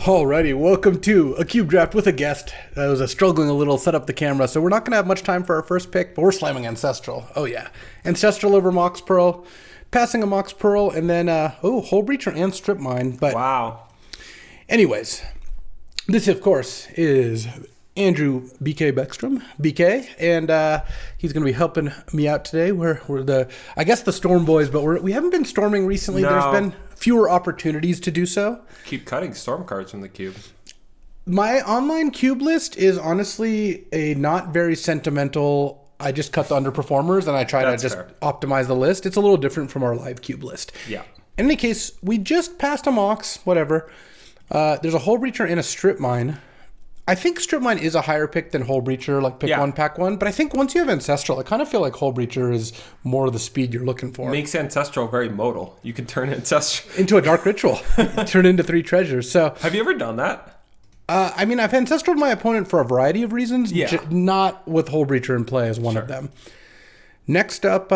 Alrighty, welcome to a Cube Draft with a guest. I was struggling a little, set up the camera, so we're not going to have much time for our first pick, but we're slamming Ancestral. Oh yeah. Ancestral over Mox Pearl, passing a Mox Pearl, and then, Hull Breacher and Strip Mine. But wow. Anyways, this, of course, is Andrew BK Beckstrom, BK, and he's going to be helping me out today. We're the Storm Boys, but we haven't been storming recently. No. There's been fewer opportunities to do so. Keep cutting storm cards from the cube. My online cube list is honestly a not very sentimental. I just cut the underperformers and I try to just optimize the list. It's a little different from our live cube list. Yeah. In any case, we just passed a Mox, whatever. There's a Hull Breacher and a Strip Mine. I think Strip Mine is a higher pick than Hull Breacher, like pick one, pack one. But I think once you have Ancestral, I kind of feel like Hull Breacher is more of the speed you're looking for. Makes Ancestral very modal. You can turn Ancestral into a Dark Ritual. Turn into 3 treasures. So have you ever done that? I've Ancestraled my opponent for a variety of reasons. Yeah. Not with Hull Breacher in play as one of them. Next up,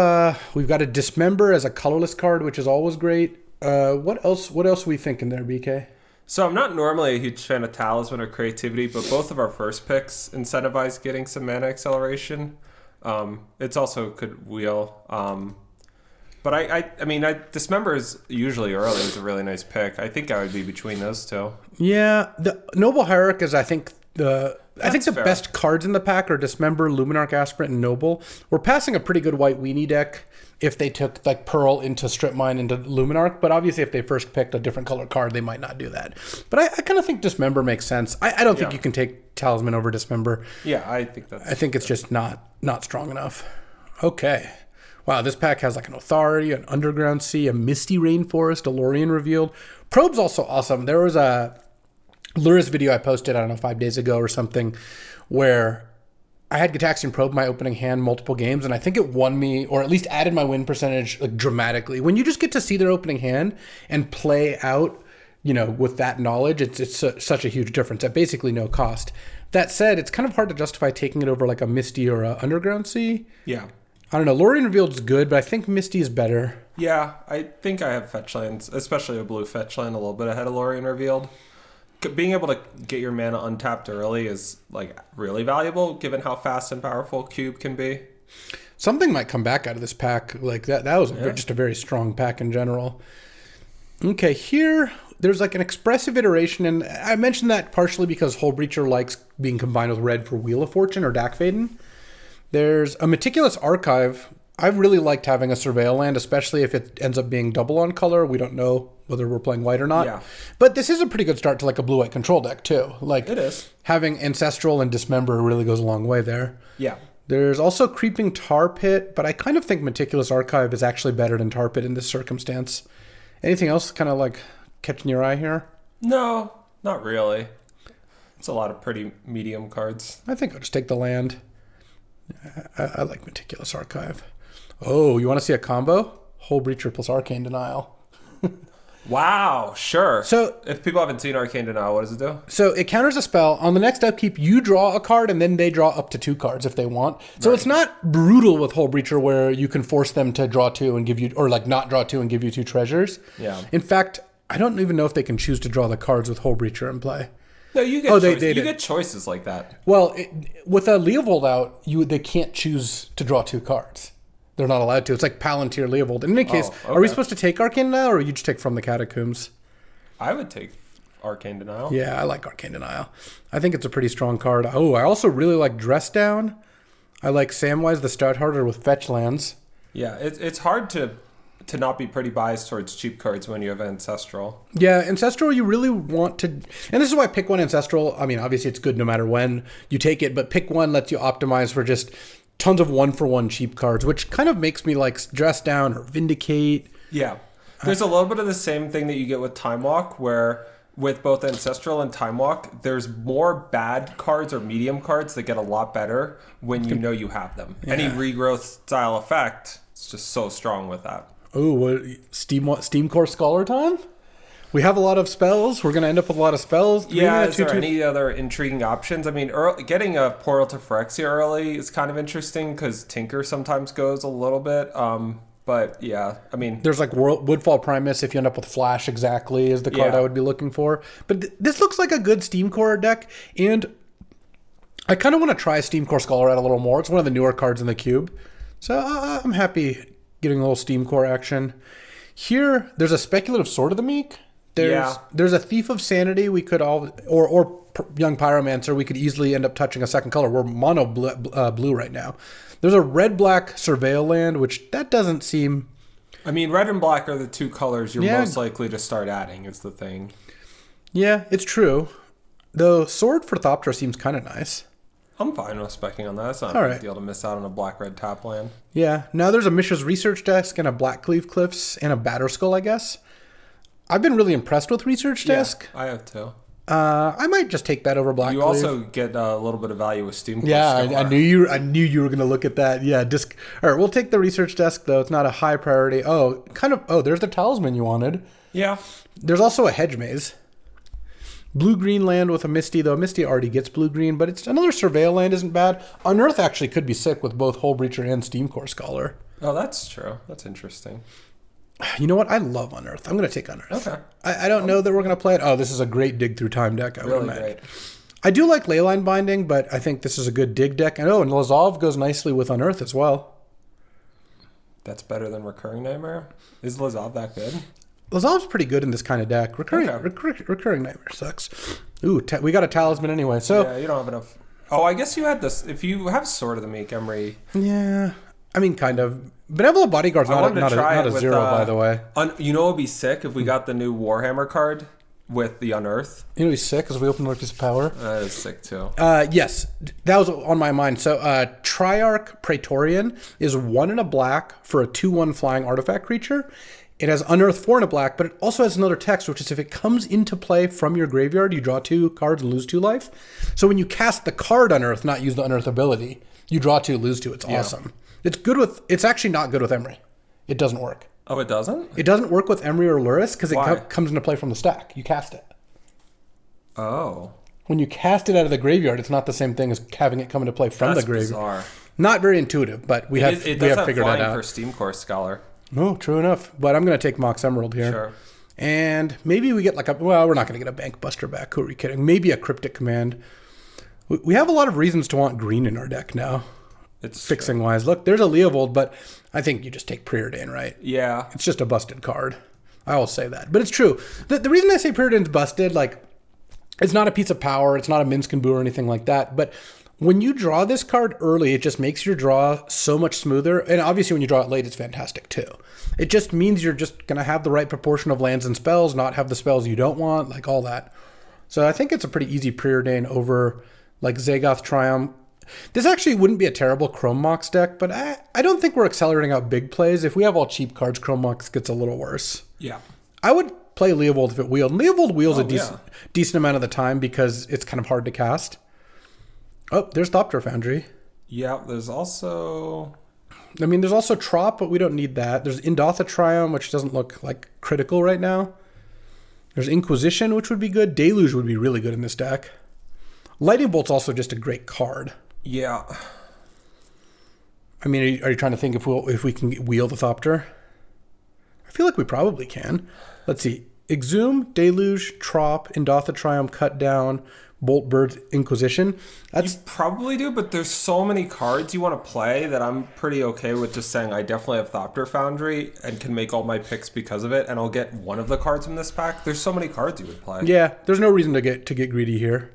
we've got a Dismember as a colorless card, which is always great. What else are we thinking there, BK? So I'm not normally a huge fan of Talisman or Creativity, but both of our first picks incentivize getting some mana acceleration. It's also could wheel. But I Dismember is usually early. It's a really nice pick. I think I would be between those two. Yeah, the Noble Hierarch is the fair. best cards in the pack are Dismember, Luminarch Aspirant, and Noble. We're passing a pretty good white weenie deck if they took like Pearl into Strip Mine into Luminarch, but obviously if they first picked a different color card, they might not do that. But I kind of think Dismember makes sense. I don't think you can take Talisman over Dismember. Yeah, I think it's just not strong enough. Okay. Wow, this pack has like an Authority, an Underground Sea, a Misty Rainforest, a Lorien Revealed. Probe's also awesome. There was a Luris video I posted, 5 days ago or something, where I had Gitaxian Probe my opening hand multiple games, and I think it won me, or at least added my win percentage like dramatically. When you just get to see their opening hand and play out, with that knowledge, it's such a huge difference at basically no cost. That said, it's kind of hard to justify taking it over like a Misty or a Underground Sea. Yeah. I don't know. Lorien Revealed's good, but I think Misty is better. Yeah, I think I have fetch lands, especially a blue fetch land, a little bit ahead of Lorien Revealed. Being able to get your mana untapped early is like really valuable, given how fast and powerful Cube can be. Something might come back out of this pack like that. That was just a very strong pack in general. Okay, here there's like an expressive iteration, and I mentioned that partially because Hull Breacher likes being combined with red for Wheel of Fortune or Dakfaden. There's a Meticulous Archive. I've really liked having a Surveil land, especially if it ends up being double on color. We don't know whether we're playing white or not. Yeah. But this is a pretty good start to like a blue-white control deck, too. Like, it is. Having Ancestral and Dismember really goes a long way there. Yeah. There's also Creeping Tar Pit, but I kind of think Meticulous Archive is actually better than Tar Pit in this circumstance. Anything else kind of like catching your eye here? No, not really. It's a lot of pretty medium cards. I think I'll just take the land. I like Meticulous Archive. Oh, you want to see a combo? Hull Breacher plus Arcane Denial. Wow, sure. So if people haven't seen Arcane Denial, what does it do? So it counters a spell. On the next upkeep, you draw a card, and then they draw up to 2 cards if they want. So It's not brutal with Hull Breacher where you can force them to draw 2 and give you, or like not draw 2 and give you 2 treasures. Yeah. In fact, I don't even know if they can choose to draw the cards with Hull Breacher in play. No, you get you get choices like that. Well, with a Leovold out, they can't choose to draw 2 cards. They're not allowed to. It's like Palantir Leovold. In any case, Are we supposed to take Arcane Denial, or you just take from the Catacombs? I would take Arcane Denial. Yeah, I like Arcane Denial. I think it's a pretty strong card. Oh, I also really like Dress Down. I like Samwise the Stouthearted with fetch lands. Yeah, it's hard to not be pretty biased towards cheap cards when you have Ancestral. Yeah, Ancestral, you really want to... And this is why pick one Ancestral, obviously it's good no matter when you take it, but pick one lets you optimize for just tons of 1-for-1 cheap cards, which kind of makes me like Dress Down or Vindicate. Yeah. There's a little bit of the same thing that you get with Time Walk, where with both Ancestral and Time Walk, there's more bad cards or medium cards that get a lot better when you know you have them. Yeah. Any regrowth style effect, it's just so strong with that. Oh, what Steam Core Scholar time? We have a lot of spells. We're going to end up with a lot of spells. Yeah, is there any other intriguing options? Getting a Portal to Phyrexia early is kind of interesting because Tinker sometimes goes a little bit. But yeah, I mean, There's like Woodfall Primus if you end up with Flash exactly is the card Yeah. I would be looking for. But this looks like a good Steam Core deck, and I kind of want to try Steam Core Scholar out a little more. It's one of the newer cards in the cube. So I'm happy getting a little Steam Core action. Here, there's a Speculative Sword of the Meek. There's a Thief of Sanity we could all, or Young Pyromancer, we could easily end up touching a second color. We're mono blue right now. There's a red-black Surveil land, which that doesn't seem... I mean, red and black are the two colors you're most likely to start adding is the thing. Yeah, it's true. Though Sword for Thopter seems kind of nice. I'm fine with specking on that. It's not a big deal to miss out on a black-red top land. Yeah. Now there's a Mishra's Research Desk and a Blackcleave Cliffs and a Batterskull, I guess. I've been really impressed with Research Desk. I have too. I might just take that over Blackcleave. You also get a little bit of value with Steam. Yeah, I knew you were going to look at that. Yeah, all right, we'll take the Research Desk though. It's not a high priority. There's the Talisman you wanted. Yeah. There's also a Hedge Maze. Blue-green land with a Misty, though Misty already gets blue-green, but it's another Surveil land isn't bad. Unearth actually could be sick with both Hull Breacher and Steam Core Scholar. Oh, that's true. That's interesting. You know what? I love Unearth. I'm going to take Unearth. Okay. I don't know that we're going to play it. Oh, this is a great dig through time deck, I would imagine. Great. I do like Leyline Binding, but I think this is a good dig deck. And Lazov goes nicely with Unearth as well. That's better than Recurring Nightmare? Is Lazov that good? Lazov's pretty good in this kind of deck. Recurring Nightmare sucks. Ooh, we got a Talisman anyway. So yeah, you don't have enough. Oh, I guess you had this. If you have Sword of the Meek, Emery. Yeah, I mean, kind of. Benevolent Bodyguard's not a zero, by the way. You know what would be sick if we got the new Warhammer card with the Unearth? You know, he's sick because we opened Piece of Power. That is sick too. Yes, that was on my mind. So, Triarch Praetorian is 1 in a black for a 2/1 flying artifact creature. It has Unearth 4 in a black, but it also has another text, which is if it comes into play from your graveyard, you draw 2 cards and lose 2 life. So when you cast the card Unearth, not use the Unearth ability, you draw 2, lose 2. It's awesome. It's actually not good with Emery. It doesn't work. Oh, it doesn't? It doesn't work with Emery or Luris because it comes into play from the stack. You cast it. Oh. When you cast it out of the graveyard, it's not the same thing as having it come into play from the graveyard. Bizarre. Not very intuitive, but we have figured that out. For Steam Core Scholar. Oh, true enough. But I'm going to take Mox Emerald here. Sure. And maybe we get we're not going to get a Bank Buster back. Who are we kidding? Maybe a Cryptic Command. We have a lot of reasons to want green in our deck now. It's fixing wise. Look, there's a Leovold, but I think you just take Preordain, right? Yeah. It's just a busted card. I will say that. But it's true. The reason I say Preordain's busted, it's not a piece of power. It's not a Minsc and Boo or anything like that. But when you draw this card early, it just makes your draw so much smoother. And obviously when you draw it late, it's fantastic too. It just means you're just going to have the right proportion of lands and spells, not have the spells you don't want, like all that. So I think it's a pretty easy Preordain over Zagoth Triumph. This actually wouldn't be a terrible Chrome Mox deck, but I don't think we're accelerating out big plays. If we have all cheap cards, Chrome Mox gets a little worse. Yeah. I would play Leovold if it wheeled. And Leovold wheels decent amount of the time because it's kind of hard to cast. Oh, there's Thopter Foundry. Yeah, there's also Trop, but we don't need that. There's Indotha Triumph, which doesn't look critical right now. There's Inquisition, which would be good. Deluge would be really good in this deck. Lightning Bolt's also just a great card. Yeah. I mean, are you trying to think if we can wheel the Thopter? I feel like we probably can. Let's see. Exhume, Deluge, Trop, Indotha Triumph, Cut Down, Bolt Bird, Inquisition. You probably do, but there's so many cards you want to play that I'm pretty okay with just saying I definitely have Thopter Foundry and can make all my picks because of it, and I'll get one of the cards from this pack. There's so many cards you would play. Yeah, there's no reason to get greedy here.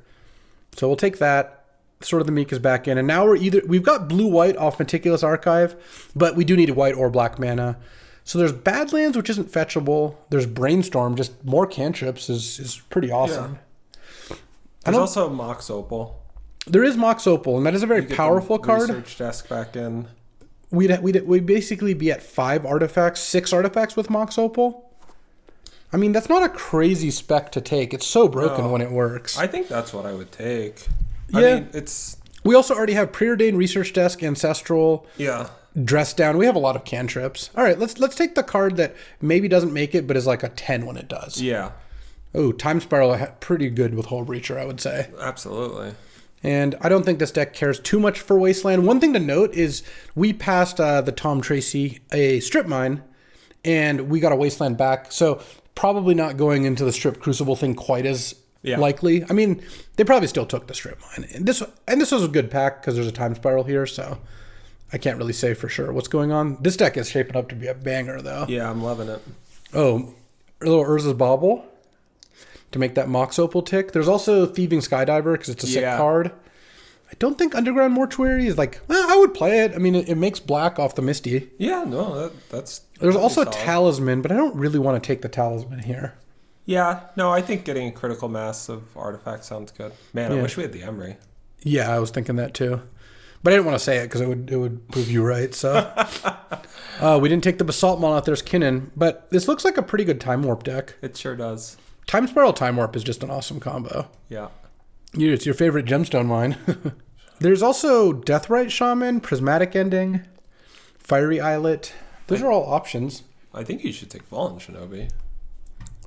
So we'll take that. Sword of the Meek is back in, and now we've got blue-white off Meticulous Archive, but we do need a white or black mana. So there's Badlands, which isn't fetchable. There's Brainstorm, just more cantrips is pretty awesome. Yeah. There's also Mox Opal. There is Mox Opal, and that is a very powerful card. Research Desk back in. We'd basically be at 6 artifacts with Mox Opal. I mean, that's not a crazy spec to take. It's so broken when it works. I think that's what I would take. Yeah. I mean, we also already have Preordain, Research Desk, Ancestral. Yeah. Dress Down. We have a lot of cantrips. All right, let's take the card that maybe doesn't make it, but is like a 10 when it does. Yeah. Oh, Time Spiral, pretty good with Hull Breacher, I would say. Absolutely. And I don't think this deck cares too much for Wasteland. One thing to note is we passed the Tom Tracy a strip mine, and we got a Wasteland back. So probably not going into the strip Crucible thing quite as likely. I mean, they probably still took the strip mine. And this was a good pack because there's a Time Spiral here, so I can't really say for sure what's going on. This deck is shaping up to be a banger, though. Yeah, I'm loving it. Oh, a little Urza's Bauble to make that Mox Opal tick. There's also Thieving Skydiver because it's a sick card. I don't think Underground Mortuary is like, well, I would play it. I mean, it makes black off the Misty. Yeah, no, that's... There's also a Talisman, but I don't really want to take the Talisman here. Yeah, no, I think getting a critical mass of artifacts sounds good. Man, I wish we had the Emery. Yeah, I was thinking that too. But I didn't want to say it because it would prove you right. So we didn't take the Basalt Monolith. There's Kinnan. But this looks like a pretty good Time Warp deck. It sure does. Time Spiral Time Warp is just an awesome combo. Yeah. It's your favorite gemstone mine. There's also Deathrite Shaman, Prismatic Ending, Fiery Islet. Those are all options. I think you should take Fallen Shinobi.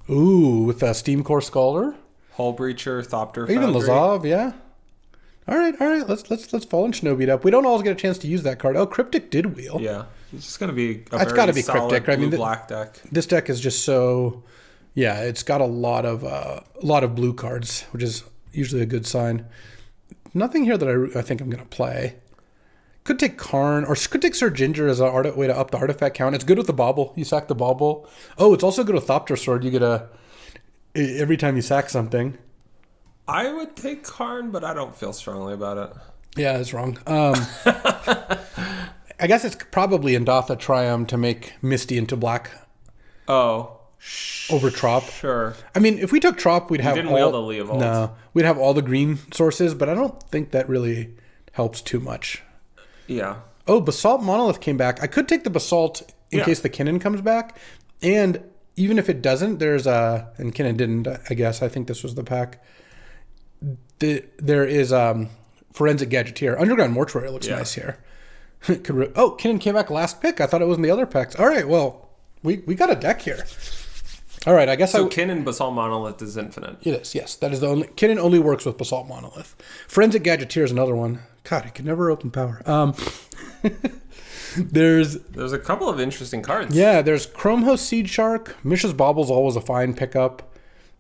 Ooh, with a Steam Core Scholar. Hull Breacher, Thopter, Even Foundry. Lazav, yeah. All right. Let's Fallen Shinobi it up. We don't always get a chance to use that card. Oh, Cryptic Did Wheel. Yeah, it's just gonna be a That's got to be Cryptic. I mean, black deck. This deck is just so, yeah. It's got a lot of blue cards, which is usually a good sign. Nothing here that I think I'm gonna play. Could take Karn, or could take Sir Ginger as a way to up the artifact count. It's good with the Bauble. You sack the Bauble. Oh, it's also good with Thopter Sword. You get every time you sack something. I would take Karn, but I don't feel strongly about it. Yeah, that's wrong. I guess it's probably in Dotha Triumph to make Misty into black. Oh. Over Trop. Sure. I mean, if we took Trop, we'd have didn't wheel the Leovold. No, we'd have all the green sources, but I don't think that really helps too much. Yeah. Oh, Basalt Monolith came back. I could take the Basalt in case the Kinnan comes back. And even if it doesn't, there's and Kinnan didn't, I guess. I think this was the pack. There is Forensic Gadgeteer. Underground Mortuary looks nice here. Kinnan came back last pick. I thought it was in the other packs. All right, well, we got a deck here. All right, I guess Kinnan Basalt Monolith is infinite. It is, yes. That is the only... Kinnan only works with Basalt Monolith. Forensic Gadgeteer is another one. God, it can never open power. There's a couple of interesting cards. Yeah, there's Chrome Host Seed Shark. Mishra's Bauble's always a fine pickup.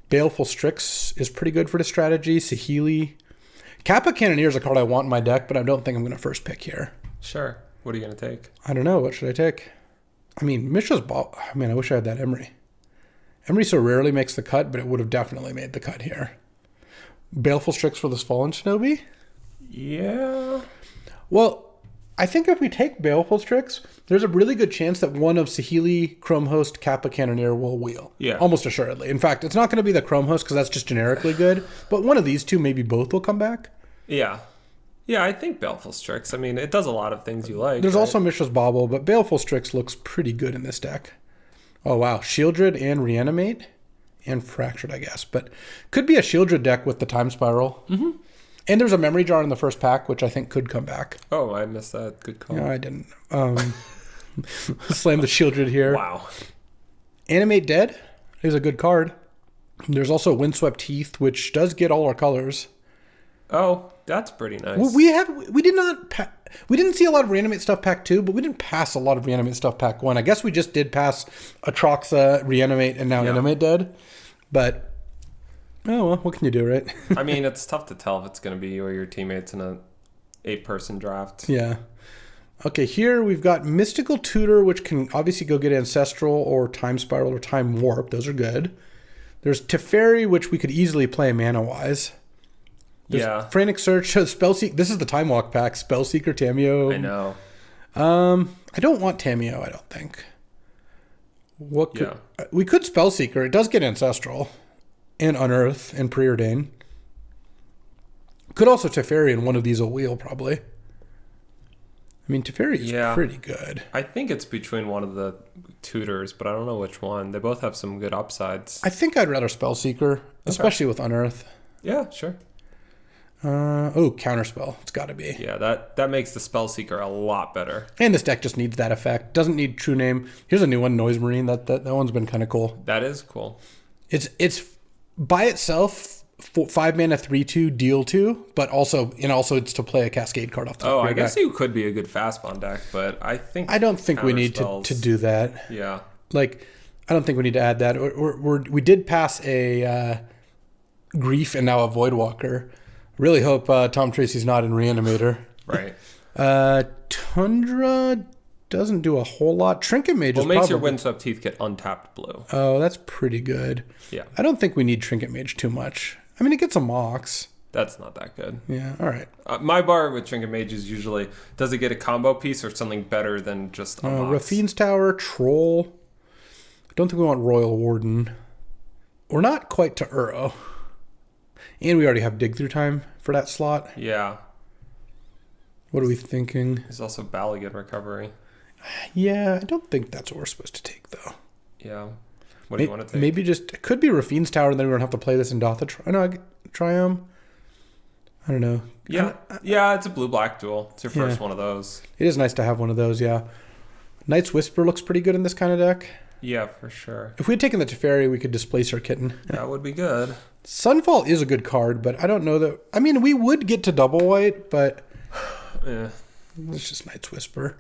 Baleful Strix is pretty good for the strategy. Saheeli. Kappa Cannoneer is a card I want in my deck, but I don't think I'm going to first pick here. Sure. What are you going to take? I don't know. What should I take? I mean, Mishra's Bauble... Man, I wish I had that Emery. Emery so rarely makes the cut, but it would have definitely made the cut here. Baleful Strix for this Fallen Shinobi? Yeah. Well, I think if we take Baleful Strix, there's a really good chance that one of Saheeli, Chrome Host, Kappa Cannoneer will wheel. Yeah. Almost assuredly. In fact, it's not going to be the Chrome Host because that's just generically good, but one of these two, maybe both, will come back. Yeah. Yeah, I think Baleful Strix. I mean, it does a lot of things you like. There's also Mishra's Bauble, but Baleful Strix looks pretty good in this deck. Oh, wow. Shieldred and Reanimate and Fractured, I guess. But could be a Shieldred deck with the Time Spiral. Mm-hmm. And there's a Memory Jar in the first pack, which I think could come back. Oh, I missed that. Good call. No, I didn't. Slam the Shieldred here. Wow. Animate Dead is a good card. There's also Windswept Heath, which does get all our colors. Oh, that's pretty nice. Well, we didn't see a lot of Reanimate stuff pack 2, but we didn't pass a lot of Reanimate stuff pack 1. I guess we just did pass Atroxa, Reanimate, and now Animate Dead. But, oh well, what can you do, right? I mean, it's tough to tell if it's going to be you or your teammates in a 8-person draft. Yeah. Okay, here we've got Mystical Tutor, which can obviously go get Ancestral or Time Spiral or Time Warp. Those are good. There's Teferi, which we could easily play mana-wise. There's Frantic Search, Spellseeker. This is the Time Walk pack. Spellseeker, Tameo. I know. I don't want Tameo, I don't think. We could Spellseeker. It does get Ancestral and Unearth and Preordain. Could also Teferi, and one of these will wheel, probably. I mean, Teferi is pretty good. I think it's between one of the tutors, but I don't know which one. They both have some good upsides. I think I'd rather Spellseeker, especially with Unearth. Yeah, sure. Counterspell. It's got to be. Yeah, that makes the Spellseeker a lot better. And this deck just needs that effect. Doesn't need True Name. Here's a new one, Noise Marine. That one's been kind of cool. That is cool. It's by itself 5 mana 3/2 deal 2, but also it's to play a Cascade card off the top Oh, of your I guess deck. you could be a good fast spawn deck, but I don't think we need to do that. Yeah. Like, I don't think we need to add that. We did pass a Grief and now a Voidwalker. Really hope Tom Tracy's not in Reanimator. Right. Tundra doesn't do a whole lot. Trinket Mage is makes your Windswept Teeth get untapped blue. Oh, that's pretty good. Yeah. I don't think we need Trinket Mage too much. I mean, it gets a Mox. That's not that good. Yeah, all right. My bar with Trinket Mage is usually, does it get a combo piece or something better than just a Mox? Rafine's Tower, Troll. I don't think we want Royal Warden. We're not quite to Uro. And we already have Dig Through Time for that slot. Yeah. What are we thinking? There's also Balagan Recovery. Yeah, I don't think that's what we're supposed to take, though. Yeah. What do you want to take? Maybe it could be Rafine's Tower, and then we don't have to play this in Triumph. I don't know. Yeah, it's a blue-black duel. It's your first one of those. It is nice to have one of those, yeah. Knight's Whisper looks pretty good in this kind of deck. Yeah, for sure. If we had taken the Teferi, we could displace our Kitten. That would be good. Sunfall is a good card, but I don't know that... I mean, we would get to double white, but... Yeah. It's just Knight's Whisper.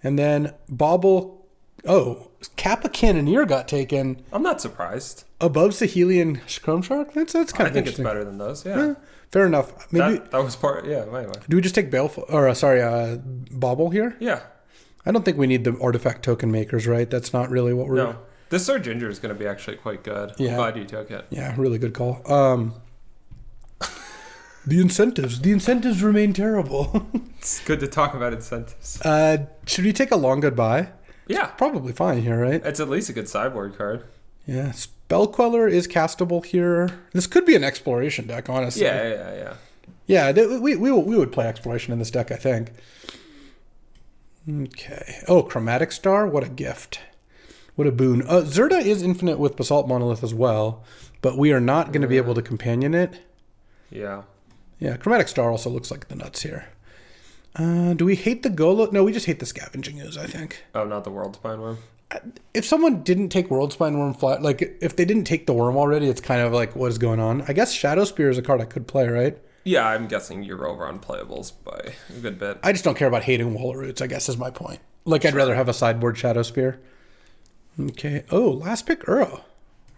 And then Bauble... Oh, Kappa Cannoneer got taken. I'm not surprised. Above Sahelian Chrome Shark? That's kind of interesting. I think it's better than those, yeah. Fair enough. Maybe that was part... Yeah, anyway. Do we just take Bauble here? Yeah. I don't think we need the artifact token makers, right? That's not really what we're... No. This Sir Ginger is going to be actually quite good. Yeah. I'm glad you took it. Yeah, really good call. The incentives remain terrible. It's good to talk about incentives. Should we take a long goodbye? Yeah. It's probably fine here, right? It's at least a good sideboard card. Yeah. Spell Queller is castable here. This could be an exploration deck, honestly. Yeah. Yeah, we would play exploration in this deck, I think. Okay. Oh, Chromatic Star? What a gift. What a boon. Zerda is infinite with Basalt Monolith as well, but we are not going to be able to companion it. Yeah. Yeah, Chromatic Star also looks like the nuts here. Do we hate the Golo? No, we just hate the Scavenging Ooze, I think. Oh, not the World Spine Worm? If someone didn't take World Spine Worm flat, like if they didn't take the worm already, it's kind of like, what is going on? I guess Shadow Spear is a card I could play, right? Yeah, I'm guessing you're over on playables by a good bit. I just don't care about hating Wall of Roots, I guess is my point. Like, I'd rather have a sideboard Shadow Spear. Okay. Oh, last pick, Uro.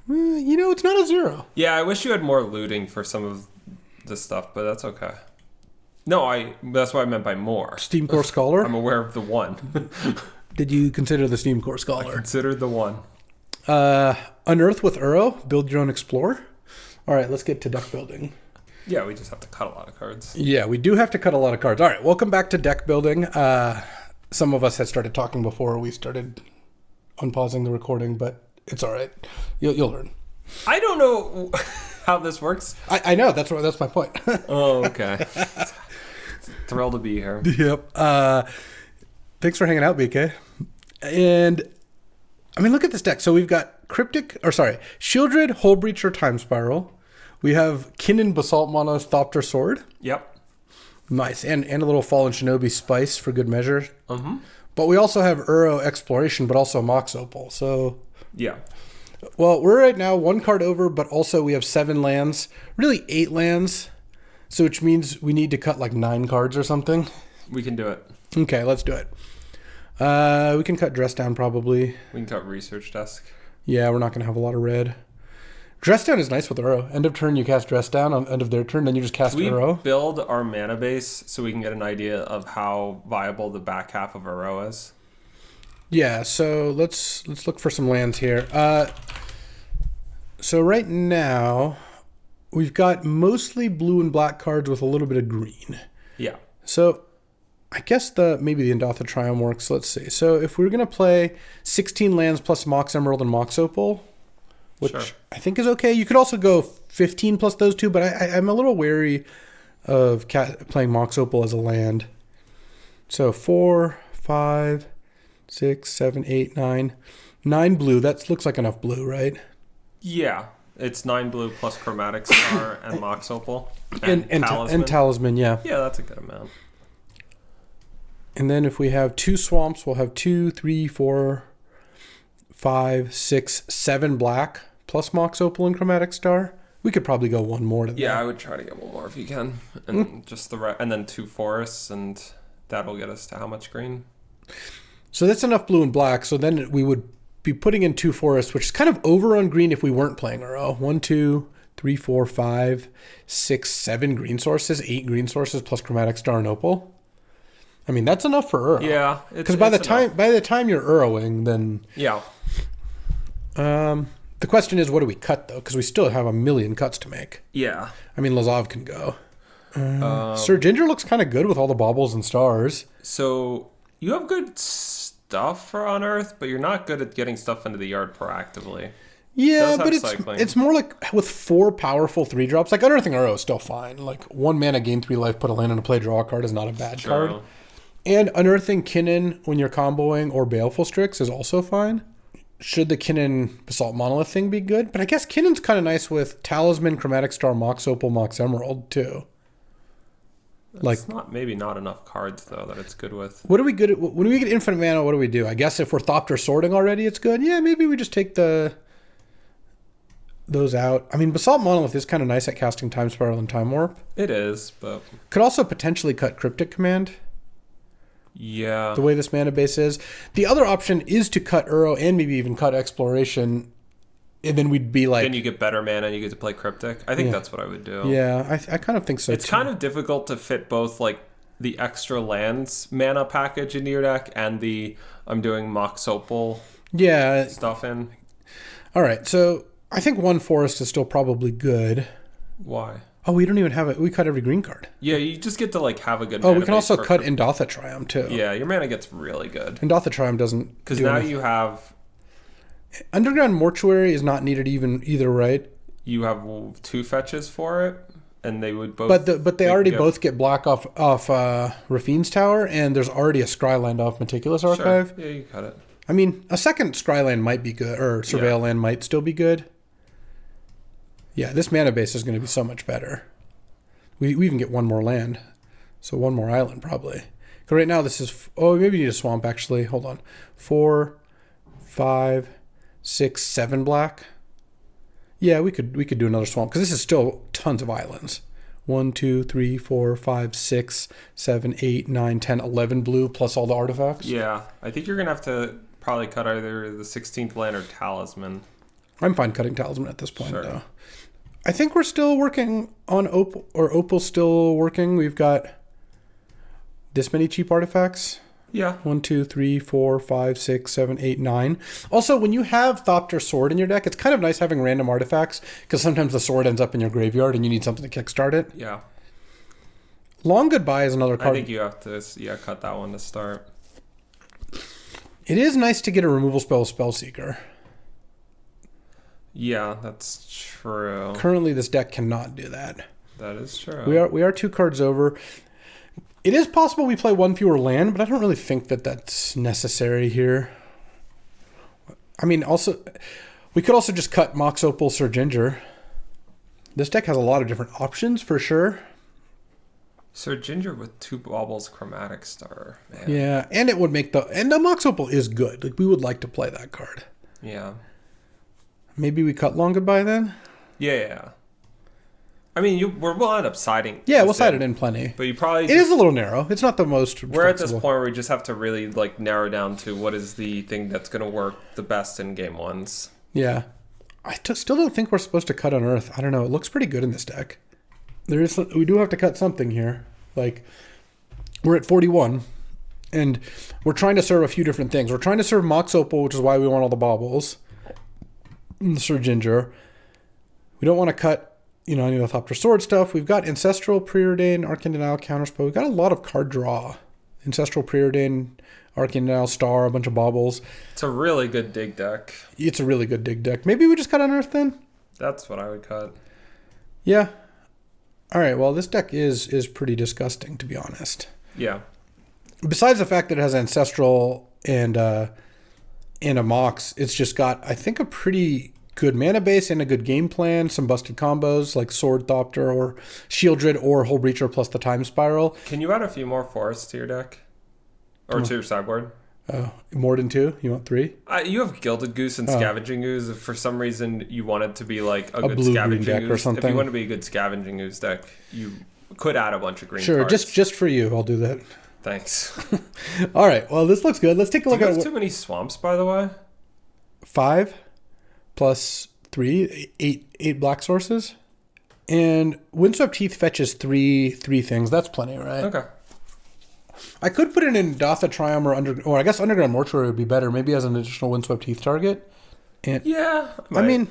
It's not a 0. Yeah, I wish you had more looting for some of this stuff, but that's okay. No, that's what I meant by more. Steam Core Scholar? I'm aware of the one. Did you consider the Steam Core Scholar? I considered the one. Unearth with Uro, build your own Explorer. All right, let's get to deck building. Yeah, we just have to cut a lot of cards. Yeah, we do have to cut a lot of cards. All right, welcome back to deck building. Some of us had started talking before we started unpausing the recording, but it's all right. You'll learn. I don't know how this works. I know, that's my point. Oh, okay. Thrilled to be here. Yep. Thanks for hanging out, BK. And I mean, look at this deck. So we've got Shieldred, Hullbreacher, Time Spiral. We have Kinnan, Basalt Monolith, Thopter Sword. Yep. Nice. And a little Fallen Shinobi Spice for good measure. Mm-hmm. But we also have Uro Exploration, but also Mox Opal. So yeah. Well, we're right now 1 card over, but also we have 7 lands. Really 8 lands. So which means we need to cut like 9 cards or something. We can do it. Okay, let's do it. We can cut Dress Down probably. We can cut Research Desk. Yeah, we're not going to have a lot of red. Dress Down is nice with Uro. End of turn, you cast Dress Down. On end of their turn, then you just cast Uro. We build our mana base so we can get an idea of how viable the back half of Uro is. Yeah, so let's look for some lands here. So right now, we've got mostly blue and black cards with a little bit of green. Yeah. So I guess maybe the Endotha Triumph works. Let's see. So if we're going to play 16 lands plus Mox Emerald and Mox Opal, which sure. I think is okay. You could also go 15 plus those two, but I'm a little wary of playing Mox Opal as a land. So 4, 5, 6, 7, 8, 9. 9 blue. That looks like enough blue, right? Yeah. It's 9 blue plus Chromatic Star and Mox Opal. And Talisman. And Talisman, yeah. Yeah, that's a good amount. And then if we have 2 swamps, we'll have 2, 3, 4, 5, 6, 7 black plus Mox Opal and Chromatic Star. We could probably go one more to that. Yeah, I would try to get one more if you can, and just and then 2 forests, and that'll get us to how much green? So that's enough blue and black. So then we would be putting in 2 forests, which is kind of over on green if we weren't playing Uro. 1, 2, 3, 4, 5, 6, 7 green sources, 8 green sources plus Chromatic Star and Opal. I mean, that's enough for Uro. Yeah, because by the time you're Uroing, then yeah. The question is, what do we cut though? Because we still have a million cuts to make. Yeah. I mean, Lazov can go. Sir Ginger looks kind of good with all the baubles and stars. So you have good stuff for Unearth, but you're not good at getting stuff into the yard proactively. Yeah, but it's more like with 4 powerful 3-drops. Like Unearthing Uro is still fine. Like 1 mana, gain 3 life, put a land into play, draw a card is not a bad card. And Unearthing Kinnan when you're comboing or Baleful Strix is also fine. Should the Kinnan Basalt Monolith thing be good? But I guess Kinnan's kind of nice with Talisman, Chromatic Star, Mox Opal, Mox Emerald too. It's maybe not enough cards though that it's good with. What are we good at? When we get infinite mana, what do we do? I guess if we're Thopter sorting already, it's good. Yeah, maybe we just take those out. I mean, Basalt Monolith is kind of nice at casting Time Spiral and Time Warp. It is, but could also potentially cut Cryptic Command. Yeah. The way this mana base is. The other option is to cut Uro and maybe even cut Exploration. And then we'd be like... Then you get better mana and you get to play Cryptic. I think that's what I would do. Yeah, I kind of think so It's kind of difficult to fit both like the extra lands mana package into your deck and the I'm doing Mox Opal stuff in. All right, so I think 1 forest is still probably good. Why? Oh, we don't even have it. We cut every green card. Yeah, you just get to like have a good mana we can also cut Indotha Triumph too. Yeah, your mana gets really good. Indotha Triumph doesn't... Because now you have... Underground Mortuary is not needed either, right? You have 2 fetches for it, and they would both... But they already both get black off Rafine's Tower, and there's already a Scryland off Meticulous Archive. Sure. Yeah, you cut it. I mean, a second Scryland might be good, or Surveil Land might still be good. Yeah, this mana base is going to be so much better. We even get 1 more land. So 1 more island, probably. Because right now this is... Oh, maybe we need a swamp, actually. Hold on. 4, 5, 6, 7 black. Yeah, we could do another swamp. Because this is still tons of islands. 1, 2, 3, 4, 5, 6, 7, 8, 9, 10, 11 blue, plus all the artifacts. Yeah, I think you're going to have to probably cut either the 16th land or Talisman. I'm fine cutting Talisman at this point, though. I think we're still working on Opal, or Opal's still working. We've got this many cheap artifacts. Yeah. 1, 2, 3, 4, 5, 6, 7, 8, 9. Also, when you have Thopter Sword in your deck, it's kind of nice having random artifacts, because sometimes the sword ends up in your graveyard and you need something to kickstart it. Yeah. Long Goodbye is another card. I think you have to cut that one to start. It is nice to get a removal spell with Spellseeker. Yeah, that's true. Currently, this deck cannot do that. That is true. We are 2 cards over. It is possible we play 1 fewer land, but I don't really think that that's necessary here. I mean, also, we could also just cut Mox Opal, Sir Ginger. This deck has a lot of different options for sure. Sir Ginger with 2 baubles, Chromatic Star. Man. Yeah, and it would make the Mox Opal is good. Like, we would like to play that card. Yeah. Maybe we cut Long Goodbye then? Yeah. I mean, we'll end up siding. Yeah, we'll side it in plenty. But you probably... It is a little narrow. It's not the most We're at this point where we just have to really like narrow down to what is the thing that's going to work the best in game 1s. Yeah. I still don't think we're supposed to cut Unearth. I don't know. It looks pretty good in this deck. We do have to cut something here. Like, we're at 41, and we're trying to serve a few different things. We're trying to serve Mox Opal, which is why we want all the baubles. Sir Ginger. We don't want to cut, any of the Thopter Sword stuff. We've got Ancestral, Preordain, Arcane Denial, Counterspell. We've got a lot of card draw. Ancestral, Preordain, Arcane Denial, Star, a bunch of baubles. It's a really good dig deck. It's a really good dig deck. Maybe we just cut Unearth then? That's what I would cut. Yeah. All right, well, this deck is pretty disgusting, to be honest. Yeah. Besides the fact that it has Ancestral and a Mox, it's just got, I think, a pretty good mana base and a good game plan, some busted combos like Sword Thopter or Shieldred or Hull Breacher plus the Time Spiral. Can you add a few more forests to your deck? Or to your sideboard? Oh, more than 2? You want 3? You have Gilded Goose and Scavenging Ooze. If for some reason you want it to be like a good blue-green Scavenging deck Ooze, or something. if you want to be a good Scavenging Ooze deck, you could add a bunch of green Sure, cards. just for you, I'll do that. Thanks. All right, well, this looks good. Let's take a look Do you at have too many swamps, by the way? 5 plus 3, 8 black sources. And Windswept Heath fetches three things. That's plenty, right? Okay. I could put it in Dotha Triumph or I guess Underground Mortuary would be better, maybe as an additional Windswept Heath target. And Yeah. I mean,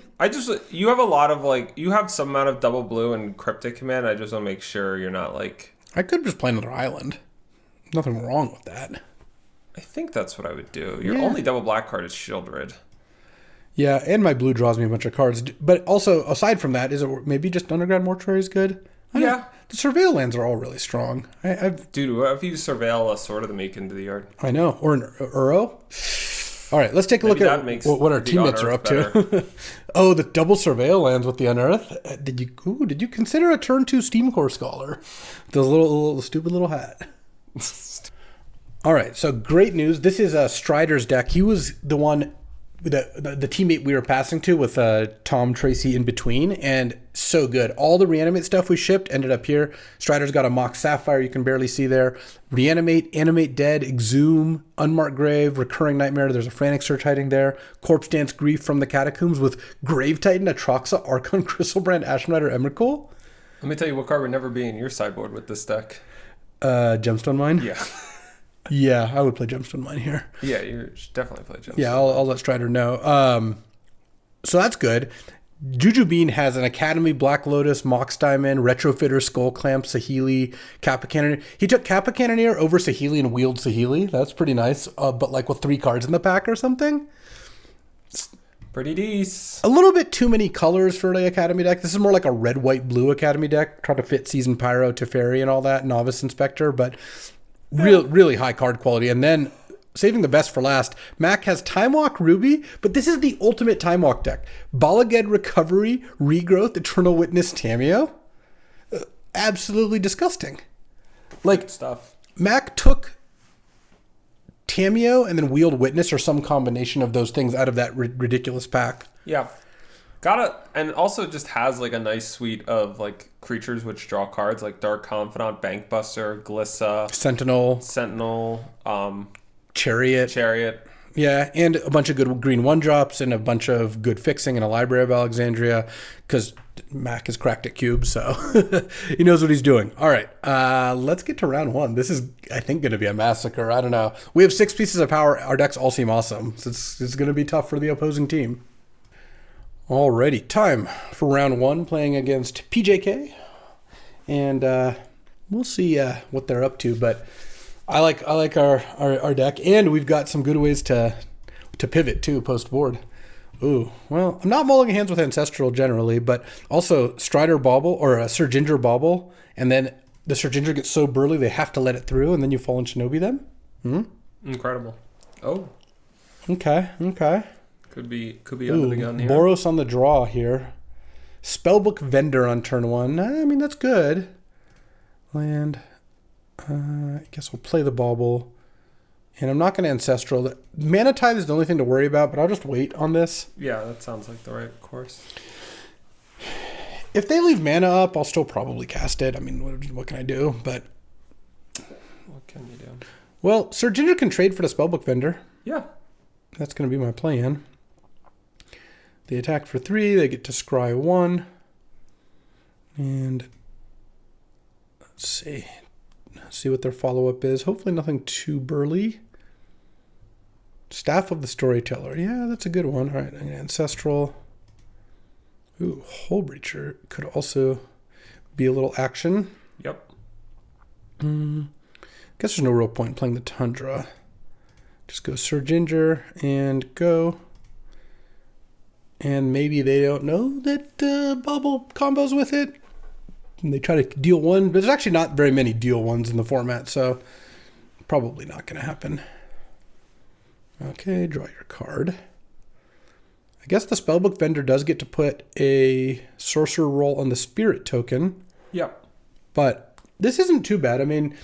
you have a lot of you have some amount of double blue and Cryptic Command. I just want to make sure you're not I could just play another island. Nothing wrong with that. I think that's what I would do. Your only double black card is Shieldred. Yeah, and my blue draws me a bunch of cards. But also, aside from that, is it maybe just Underground Mortuary is good? Yeah. The Surveil lands are all really strong. Dude, what if you Surveil a Sword of the Meek into the yard? I know. Or an Uro? All right, let's take a look at what our teammates are up to. Oh, the double Surveil lands with the Unearth. Did you consider a turn 2 Steam Core Scholar? Those little stupid little hat. All right, so great news. This is Strider's deck. He was the one, the teammate we were passing to with Tom Tracy in between, and so good. All the Reanimate stuff we shipped ended up here. Strider's got a Mox Sapphire you can barely see there. Reanimate, Animate Dead, Exhume, Unmarked Grave, Recurring Nightmare. There's a Frantic Search hiding there. Corpse Dance, Grief from the Catacombs with Grave Titan, Atroxa, Archon, Crystalbrand, Ashen Rider, Emrakul. Let me tell you what card would never be in your sideboard with this deck. Gemstone Mine? Yeah. Yeah, I would play Gemstone Mine here. Yeah, you should definitely play Gemstone. Yeah, I'll let Strider know. So that's good. Juju Bean has an Academy, Black Lotus, Mox Diamond, Retrofitter, Skull Clamp, Saheeli, Kappa Cannoneer. He took Kappa Cannoneer over Saheeli and wheeled Saheeli. That's pretty nice. But with 3 cards in the pack or something. Pretty decent. A little bit too many colors for the Academy deck. This is more like a red, white, blue Academy deck. Try to fit Seasoned Pyro, Teferi, and all that, Novice Inspector, but really high card quality. And then, saving the best for last, Mac has Time Walk Ruby, but this is the ultimate Time Walk deck. Balaged Recovery, Regrowth, Eternal Witness, Tameo. Absolutely disgusting. Good stuff. Mac took Tameo and then Wheeled Witness or some combination of those things out of that ridiculous pack. Yeah. And also just has a nice suite of creatures which draw cards like Dark Confidant, Bankbuster, Glissa, Sentinel, Chariot. Yeah, and a bunch of good green 1-drops and a bunch of good fixing and a Library of Alexandria because Mac is cracked at cubes, so he knows what he's doing. All right, let's get to round 1. This is, I think, going to be a massacre. I don't know. We have 6 pieces of power. Our decks all seem awesome. So it's going to be tough for the opposing team. Alrighty, time for round 1, playing against PJK, and we'll see what they're up to. But I like our deck, and we've got some good ways to pivot too post board. Ooh, well, I'm not mulling hands with Ancestral generally, but also Strider Bauble or a Sir Ginger Bauble, and then the Sir Ginger gets so burly they have to let it through, and then you fall in Shinobi them. Incredible. Oh. Okay. Could be under the gun here. Boros on the draw here. Spellbook Vendor on turn 1. I mean, that's good. Land. I guess we'll play the Bauble. And I'm not going to Ancestral. Mana Tithe is the only thing to worry about, but I'll just wait on this. Yeah, that sounds like the right course. If they leave mana up, I'll still probably cast it. I mean, what can I do? But what can you do? Well, Sir Ginger can trade for the Spellbook Vendor. Yeah. That's going to be my plan. They attack for 3. They get to scry 1. And let's see what their follow-up is. Hopefully nothing too burly. Staff of the Storyteller. Yeah, that's a good one. All right, Ancestral. Ooh, Hole Breacher could also be a little action. Yep. Guess there's no real point in playing the Tundra. Just go Sir Ginger and go. And maybe they don't know that Bubble combos with it. And they try to deal 1, but there's actually not very many deal 1s in the format, so probably not going to happen. Okay, draw your card. I guess the Spellbook Vendor does get to put a Sorcerer roll on the Spirit token. Yep. But this isn't too bad. I mean,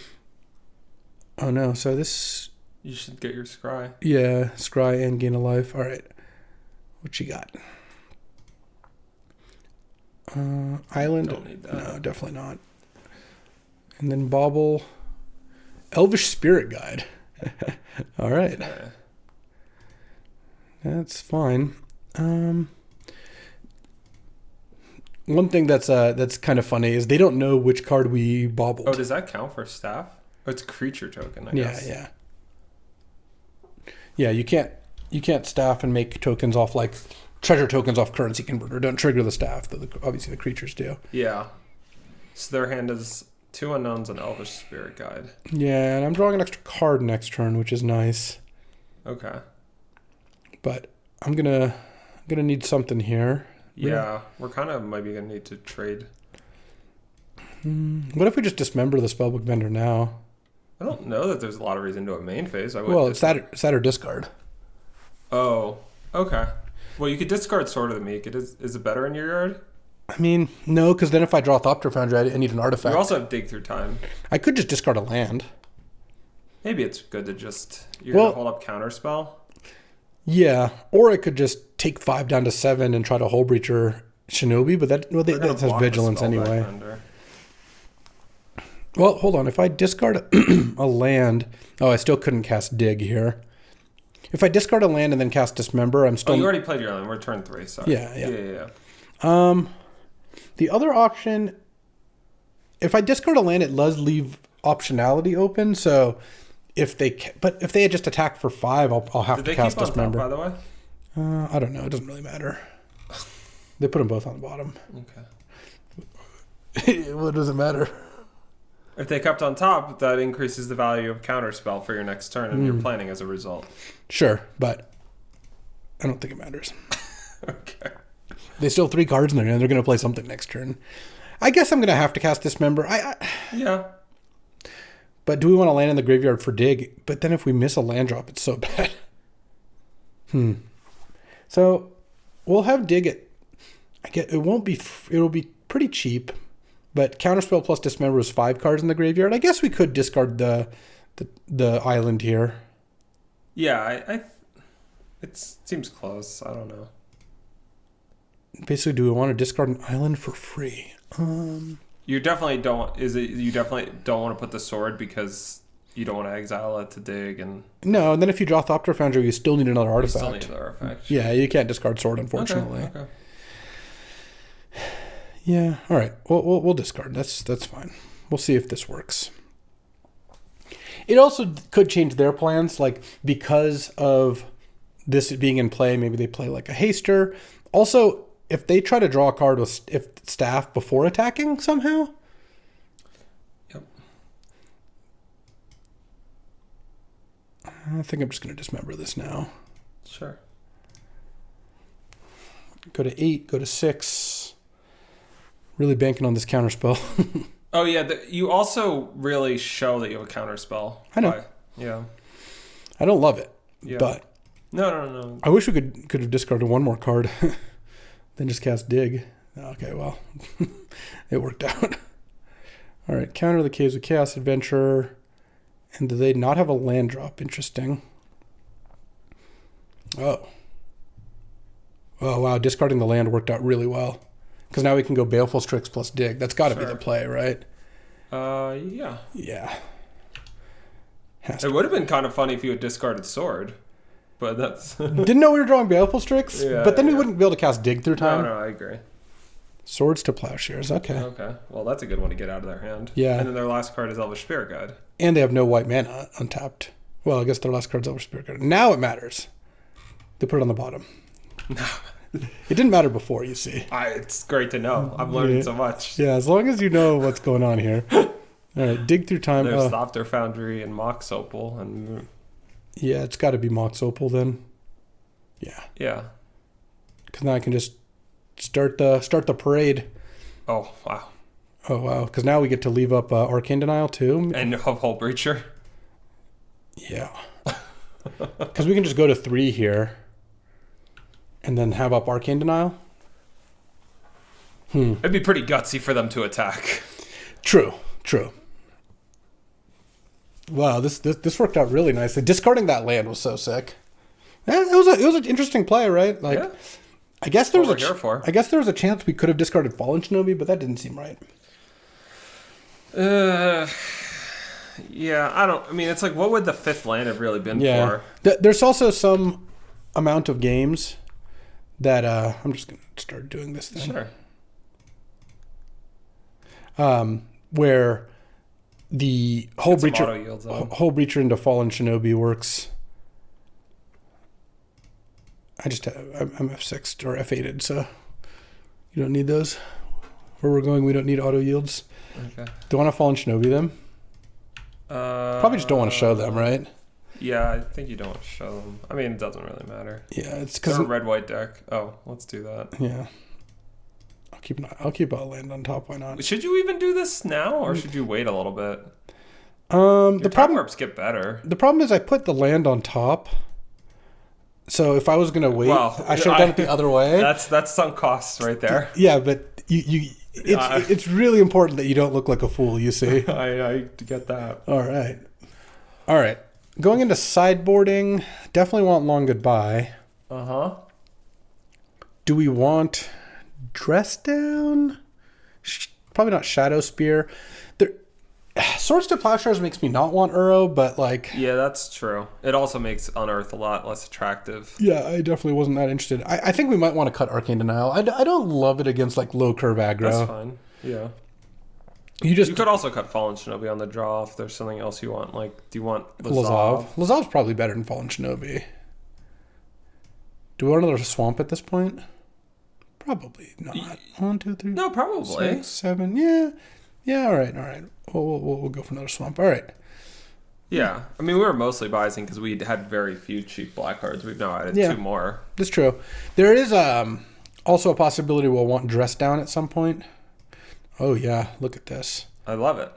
oh no, so this You should get your scry. Yeah, scry and gain a life. All right. What you got? Island? Don't need that. No, definitely not. And then Bauble. Elvish Spirit Guide. All right. Okay. That's fine. One thing that's kind of funny is they don't know which card we baubled. Oh, does that count for staff? Oh, it's a creature token, I guess. Yeah. Yeah, you can't staff and make tokens off like treasure tokens off currency converter. Don't trigger the staff, though obviously the creatures do. Yeah. So their hand is 2 unknowns and Elvish Spirit Guide. Yeah, and I'm drawing an extra card next turn, which is nice. Okay. But I'm gonna need something here. Yeah, we're kind of maybe gonna need to trade. What if we just dismember the Spellbook Vendor now? I don't know that there's a lot of reason to a main phase. It's that or discard. Oh, okay. Well, you could discard Sword of the Meek. Is it better in your yard? I mean, no, because then if I draw Thopter Foundry, I need an artifact. You also have Dig Through Time. I could just discard a land. Maybe it's good to just gonna hold up Counterspell. Yeah, or I could just take 5 down to 7 and try to Hull Breacher Shinobi, but that has vigilance anyway. Well, hold on. If I discard a land, I still couldn't cast Dig here. If I discard a land and then cast Dismember, I'm still. Oh, you already played your land. We're turn 3. Sorry. Yeah. The other option, if I discard a land, it does leave optionality open. So if they had just attacked for 5, I'll have to cast Dismember. By the way, I don't know. It doesn't really matter. They put them both on the bottom. Okay. What does it matter? If they kept on top, that increases the value of Counterspell for your next turn, and you're planning as a result. Sure, but I don't think it matters. Okay. They still have 3 cards in there, and they're going to play something next turn. I guess I'm going to have to cast Dismember. Yeah. But do we want to land in the graveyard for Dig? But then if we miss a land drop, it's so bad. So we'll have Dig at. It'll be pretty cheap, but Counterspell plus Dismember is 5 cards in the graveyard. I guess we could discard the island here. Yeah, it seems close. I don't know. Basically, do we want to discard an island for free? You definitely don't. You definitely don't want to put the sword because you don't want to exile it to Dig and. No, and then if you draw Thopter Foundry, you still need another artifact. You still need another artifact. Yeah, you can't discard sword, unfortunately. Okay. Yeah. All right. We'll discard. That's fine. We'll see if this works. It also could change their plans, like because of this being in play. Maybe they play like a haster. Also, if they try to draw a card with staff before attacking somehow. Yep. I think I'm just going to dismember this now. Sure. Go to 8. Go to 6. Really banking on this counterspell. Oh yeah, you also really show that you have a counterspell. I know. Yeah. I don't love it, Yeah. but No. I wish we could have discarded one more card, then just cast Dig. Okay, well, it worked out. All right, counter the Caves of Chaos Adventurer, and do they not have a land drop? Interesting. Oh wow, discarding the land worked out really well. Because now we can go Baleful Strix plus Dig. That's got to be the play, right? Yeah. Yeah. It would have been kind of funny if you had discarded Sword, but that's... Didn't know we were drawing Baleful Strix, but then we wouldn't be able to cast Dig through time. No, I agree. Swords to Plowshares, okay. Okay, well, that's a good one to get out of their hand. Yeah. And then their last card is Elvish Spirit Guide. And they have no white mana untapped. Well, I guess their last card's Elvish Spirit Guide. Now it matters. They put it on the bottom. No. It didn't matter before, you see. It's great to know. I'm learning so much. Yeah, as long as you know what's going on here. All right, Dig through time. There's Thopter Foundry and Mox Opal. And... Yeah, it's got to be Mox Opal then. Yeah. Yeah. Because now I can just start the parade. Oh, wow. Oh, wow. Because now we get to leave up Arcane Denial too. And Hull Breacher. Yeah. Because we can just go to 3 here. And then have up Arcane Denial? It'd be pretty gutsy for them to attack. True. Wow, this worked out really nicely. Discarding that land was so sick. Yeah, it was an interesting play, right? Like, Yeah. I guess there was What we're here for. I guess there was a chance we could have discarded Fallen Shinobi, but that didn't seem right. Yeah, I mean, it's like, what would the fifth land have really been Yeah. for? There's also some amount of games that I'm just gonna start doing this thing. Sure. Where the whole Get some breacher auto yields on. whole breacher into Fallen Shinobi works. I'm F6 or F8'd, so you don't need those. Where we're going, we don't need auto yields. Okay. Do you want to Fallen Shinobi them? Probably just don't want to show them, right? Yeah, I think you don't want to show them. I mean, it doesn't really matter. Yeah, it's They're because a red-white deck. Oh, let's do that. yeah. I'll keep a land on top. Why not? Should you even do this now, or should you wait a little bit? The Time warps get better. The problem is I put the land on top. So if I was gonna wait, Well, I should have done it the other way. That's sunk costs right there. Yeah, but it's really important that you don't look like a fool. You see. I get that. All right. Going into sideboarding, definitely want Long Goodbye. Uh-huh. Do we want Dress Down? Probably not Shadow Spear. Swords to Plowshares makes me not want Uro, but like... Yeah, that's true. It also makes Unearth a lot less attractive. Yeah, I definitely wasn't that interested. I think we might want to cut Arcane Denial. I don't love it against like low curve aggro. That's fine. Yeah. You could also cut Fallen Shinobi on the draw if there's something else you want. Like, do you want Lazav? Lazav's probably better than Fallen Shinobi. Do we want another swamp at this point? Probably not. 1, 2, 3. No, probably 6, 7. Yeah. All right. We'll go for another swamp. All right. Yeah, I mean, we were mostly biasing because we had very few cheap black cards. We've now added 2 more. That's true. There is also a possibility we'll want Dress Down at some point. Oh yeah, look at this. I love it.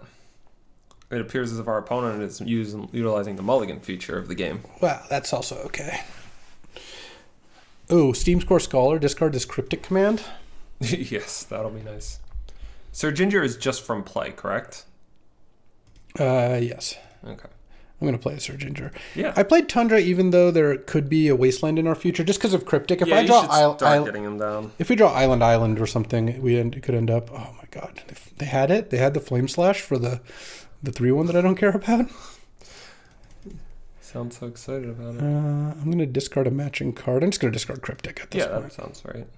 It appears as if our opponent is utilizing the mulligan feature of the game. Well, that's also okay. Oh, Steam's Core Scholar, discard this cryptic command. Yes, that'll be nice. Sir Ginger is just from play, correct? Yes. Okay. I'm going to play a Sir Ginger. Yeah. I played Tundra even though there could be a Wasteland in our future, just because of cryptic. If Yeah, I draw you should start getting them down. If we draw Island or something, it could end up... Oh my god. They had it. They had the Flame Slash for the 3-1 that I don't care about. Sounds so excited about it. I'm going to discard a matching card. I'm just going to discard cryptic at this point. Yeah, that sounds right.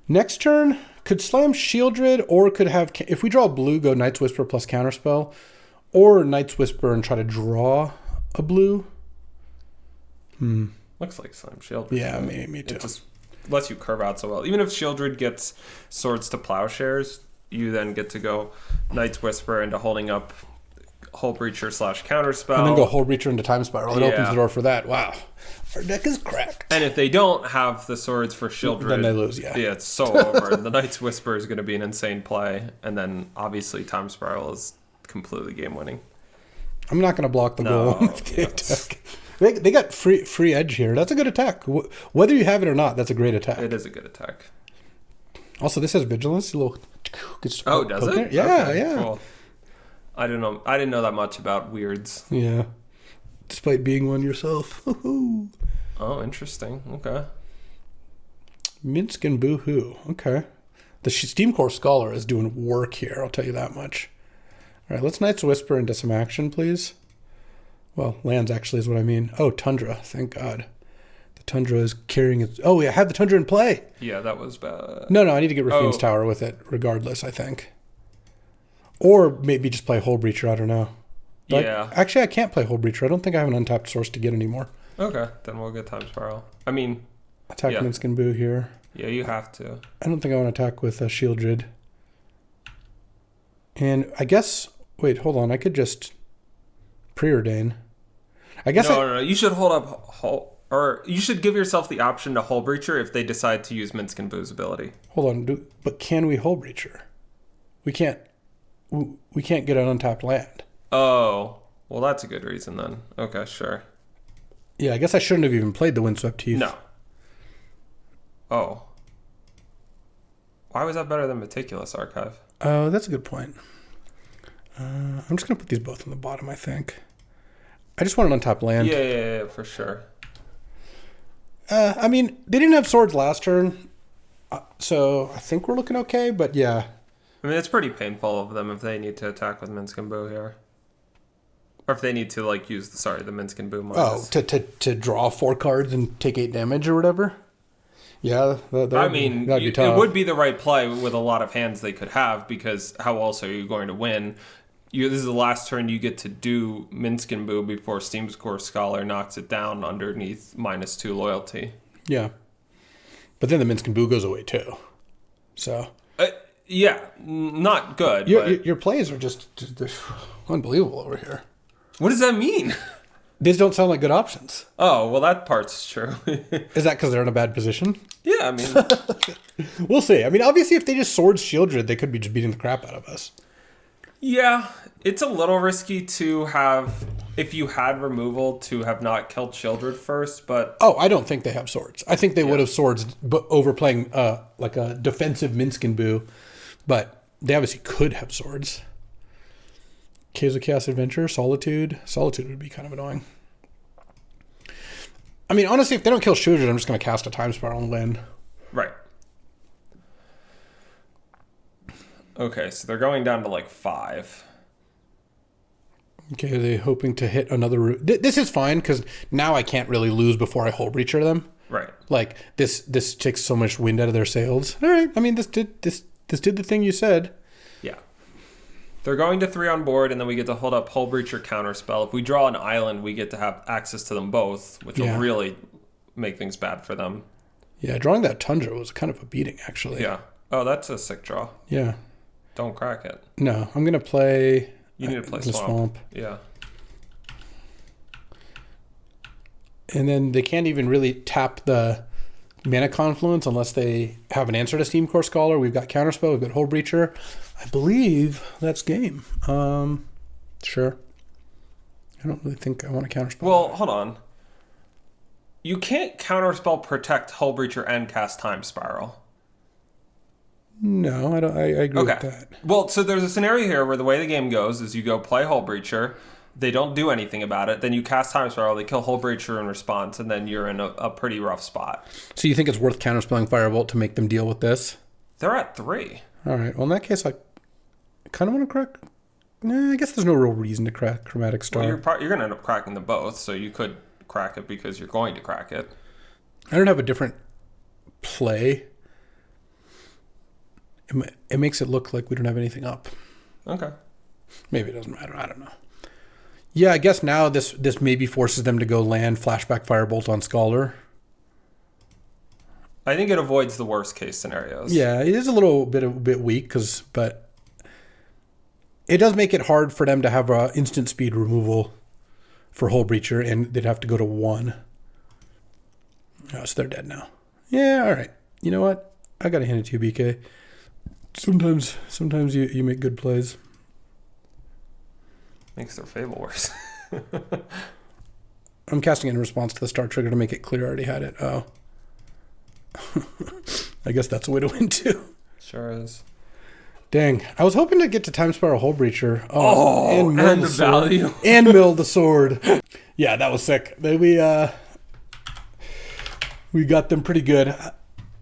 Next turn, could slam Shieldred, or could have... If we draw blue, go Night's Whisper plus Counterspell, or Night's Whisper and try to draw a blue. Looks like Slam Shieldred. Yeah, me too. It just lets you curve out so well. Even if Shieldred gets Swords to Plowshares, you then get to go Night's Whisper into holding up Hull Breacher / Counterspell. And then go Hull Breacher into Time Spiral. It Yeah. opens the door for that. Wow. Our deck is cracked. And if they don't have the swords for Shieldred, Then they lose, yeah. Yeah, it's so over. The Night's Whisper is going to be an insane play. And then, obviously, Time Spiral is completely game-winning. I'm not going to block the goal with the attack. They got free edge here. That's a good attack. Whether you have it or not, that's a great attack. It is a good attack. Also, this has Vigilance. A little... Does it? Yeah, Okay, yeah. Cool. I didn't know that much about weirds. Yeah. Despite being one yourself. Oh, interesting. Okay. Minsk and Boo-hoo. Okay. The Steam Core Scholar is doing work here, I'll tell you that much. All right, let's Night's Whisper into some action, please. Well, lands actually is what I mean. Oh, Tundra. Thank God. The Tundra is carrying its... Oh, yeah, I had the Tundra in play. Yeah, that was bad. No, I need to get Rafine's Tower with it, regardless, I think. Or maybe just play Hull Breacher, I don't know. But Yeah. Actually, I can't play Hull Breacher. I don't think I have an untapped source to get anymore. Okay, then we'll get Time Spiral. I mean, Attack Yeah. Minsk and Boo here. yeah, you have to. I don't think I want to attack with Shieldred. And I guess... Wait, hold on. I could just preordain. I guess No. You should hold up or you should give yourself the option to Hull Breacher if they decide to use Minsk and Boo's ability. Hold on. But can we Hull Breacher? We can't get an untapped land. Oh, well, that's a good reason then. Okay, sure. Yeah, I guess I shouldn't have even played the Windswept Heath. No. Oh. Why was that better than Meticulous Archive? Oh, that's a good point. I'm just going to put these both on the bottom, I think. I just want an untapped land. Yeah, for sure. I mean, they didn't have swords last turn, so I think we're looking okay, but yeah. I mean, it's pretty painful of them if they need to attack with Minsk and Boo here. Or if they need to, like, use the Minsk and Boo minus. Oh, to draw 4 cards and take 8 damage or whatever? Yeah, that'd be tough. It would be the right play with a lot of hands they could have, because how else are you going to win? This is the last turn you get to do Minsk and Boo before Steam Score Scholar knocks it down underneath -2 loyalty. Yeah. But then the Minsk and Boo goes away too. So. Yeah, not good. Your plays are just unbelievable over here. What does that mean? These don't sound like good options. Oh, well, that part's true. Is that because they're in a bad position? Yeah, I mean... We'll see. I mean, obviously, if they just Swords Shieldred, they could be just beating the crap out of us. Yeah, it's a little risky to have, if you had removal, to have not killed Shieldred first, but... Oh, I don't think they have swords. I think they would have swords overplaying like a defensive Minsk and Boo, but they obviously could have swords. Caves of Chaos Adventure, Solitude. Solitude would be kind of annoying. I mean, honestly, if they don't kill Shieldred, I'm just going to cast a Time Spiral and land. Right. Okay, so they're going down to like 5. Okay, are they hoping to hit another route? This is fine, because now I can't really lose before I Hull Breacher them. Right. Like, this takes so much wind out of their sails. All right, I mean, this did the thing you said. Yeah. They're going to 3 on board, and then we get to hold up Hull Breacher Counterspell. If we draw an island, we get to have access to them both, which will really make things bad for them. Yeah, drawing that Tundra was kind of a beating, actually. Yeah. Oh, that's a sick draw. Yeah. Don't crack it. No, I'm going to play... You need to play Swamp. Yeah. And then they can't even really tap the Mana Confluence unless they have an answer to Steam Core Scholar. We've got Counterspell, we've got Hull Breacher. I believe that's game. Sure. I don't really think I want to Counterspell. Well, hold on. You can't Counterspell, Protect, Hull Breacher, and cast Time Spiral. No, I don't. I agree with that. Well, so there's a scenario here where the way the game goes is you go play Hull Breacher, they don't do anything about it, then you cast Time Spiral, they kill Hull Breacher in response, and then you're in a pretty rough spot. So you think it's worth Counterspelling Firebolt to make them deal with this? They're at 3. All right. Well, in that case, I kind of want to crack... I guess there's no real reason to crack Chromatic Star. Well, you're going to end up cracking them both, so you could crack it because you're going to crack it. I don't have a different play. It makes it look like we don't have anything up. Okay. Maybe it doesn't matter. I don't know. Yeah, I guess now this maybe forces them to go land Flashback Firebolt on Scholar. I think it avoids the worst case scenarios. Yeah, it is a bit weak, but it does make it hard for them to have instant speed removal for Hull Breacher, and they'd have to go to 1. Oh, so they're dead now. Yeah, all right. You know what? I got to hand it to you, BK. Sometimes you make good plays. Makes their fable worse. I'm casting in response to the Star Trigger to make it clear I already had it. Oh. I guess that's a way to win too. Sure is. Dang. I was hoping to get to Time Spiral Hull Breacher. And mill the value. And mill the sword. Yeah, that was sick. We got them pretty good.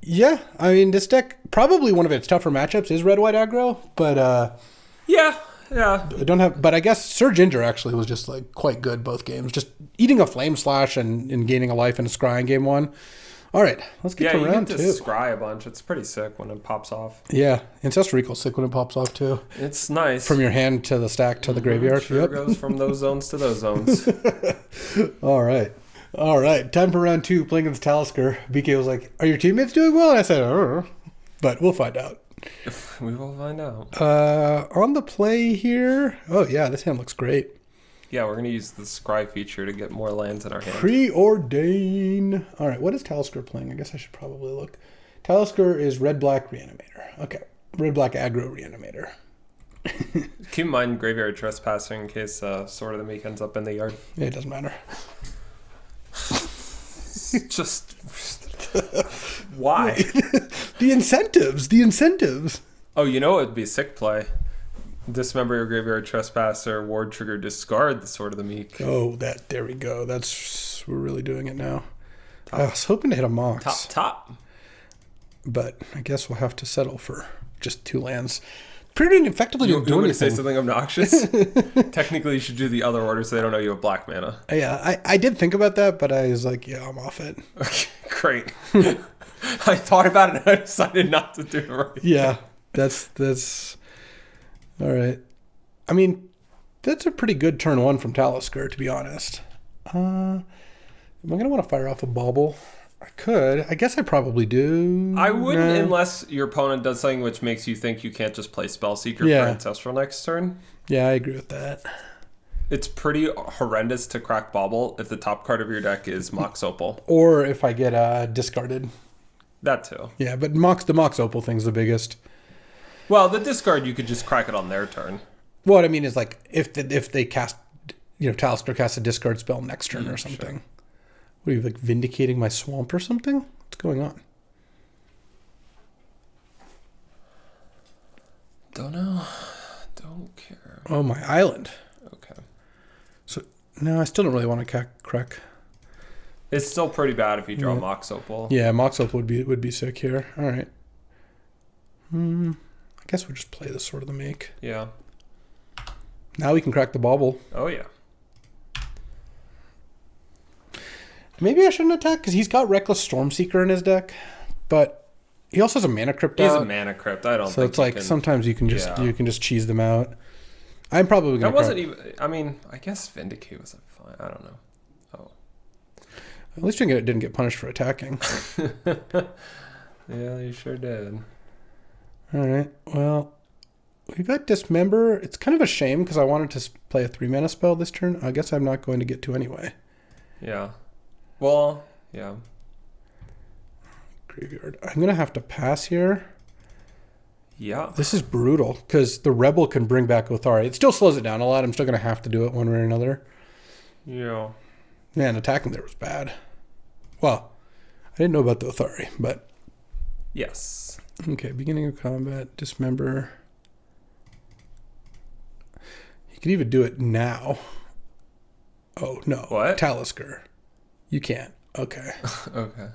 Yeah, I mean, this deck, probably one of its tougher matchups is red-white aggro, but... Yeah. But I guess Surge Ginger actually was just like quite good both games. Just eating a Flame Slash and gaining a life and a Scry in game 1. All right, let's get to round 2. Yeah, you get to Scry a bunch. It's pretty sick when it pops off. Yeah, Ancestral Recall's sick when it pops off too. It's nice. From your hand to the stack to the graveyard. Sure goes from those zones to those zones. All right, time for round 2, playing against Talisker. BK was like, are your teammates doing well? And I said, but we'll find out. We will find out. On the play here, oh yeah, this hand looks great. Yeah, we're going to use the Scry feature to get more lands in our hand. Preordain. All right, what is Talisker playing? I guess I should probably look. Talisker is red-black Reanimator. Okay, red-black aggro Reanimator. Keep in mind Graveyard Trespassing in case Sword of the Meek ends up in the yard. Yeah, it doesn't matter. Just... Why? The incentives. Oh, you know it would be sick play? Dismember your graveyard trespasser, ward trigger, discard the Sword of the Meek. Oh, there we go. We're really doing it now. I was hoping to hit a Mox. Top. But I guess we'll have to settle for just 2 lands. Pretty effectively You didn't do want to anything. say something obnoxious? Technically, you should do the other order so they don't know you have black mana. Yeah, I did think about that, but I was like, yeah, I'm off it. Okay, great. I thought about it and I decided not to do it right. Yeah, that's all right. I mean, that's a pretty good turn 1 from Talisker, to be honest. Am I going to want to fire off a Bauble? I could. I guess I probably do. I wouldn't unless your opponent does something which makes you think you can't just play Spellseeker for Ancestral next turn. Yeah, I agree with that. It's pretty horrendous to crack Bauble if the top card of your deck is Mox Opal. Or if I get discarded. That too. Yeah, but the Mox Opal thing's the biggest. Well, the discard, you could just crack it on their turn. What I mean is, like, if they cast, Talisker casts a discard spell next turn or something. Sure. What are you, like, vindicating my swamp or something? What's going on? Don't know. Don't care. Oh, my island. Okay. So, no, I still don't really want to crack. It's still pretty bad if you draw Mox Opal. Yeah, Mox Opal would be sick here. All right. I guess we'll just play the Sword of the Meek. Yeah. Now we can crack the Bauble. Oh, yeah. Maybe I shouldn't attack because he's got Reckless Stormseeker in his deck, but he also has a Mana Crypt out. He has a Mana Crypt. I don't think so. It's like sometimes you can just cheese them out. I'm probably going to. That wasn't even. I mean, I guess Vindicate was a fine. I don't know. Oh. At least you didn't get punished for attacking. Yeah, you sure did. All right. Well, we got Dismember. It's kind of a shame because I wanted to play a 3-mana spell this turn. I guess I'm not going to get to anyway. Yeah. Well, yeah. Graveyard. I'm going to have to pass here. Yeah. This is brutal because the Rebel can bring back Othari. It still slows it down a lot. I'm still going to have to do it one way or another. Yeah. Man, attacking there was bad. Well, I didn't know about the Othari, but... Yes. Okay, beginning of combat, Dismember. You could even do it now. Oh, no. What? Talisker. You can't. Okay. Okay.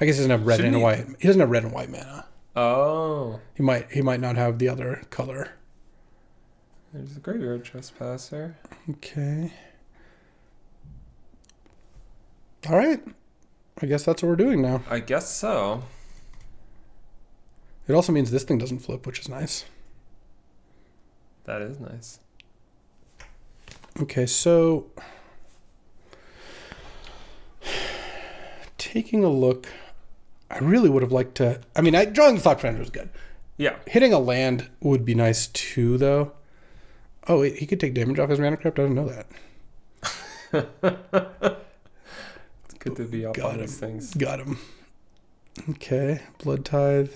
I guess he doesn't have red and white. He doesn't have red and white mana. Oh. He might not have the other color. There's a Graveyard Trespasser. Okay. All right. I guess that's what we're doing now. I guess so. It also means this thing doesn't flip, which is nice. That is nice. Okay, so taking a look, I really would have liked to. I mean, drawing the Thopter was good. Yeah. Hitting a land would be nice too, though. Oh, wait, he could take damage off his Mana Crypt? I didn't know that. It's good to be up on these things. Got him. Okay, Blood Tithe.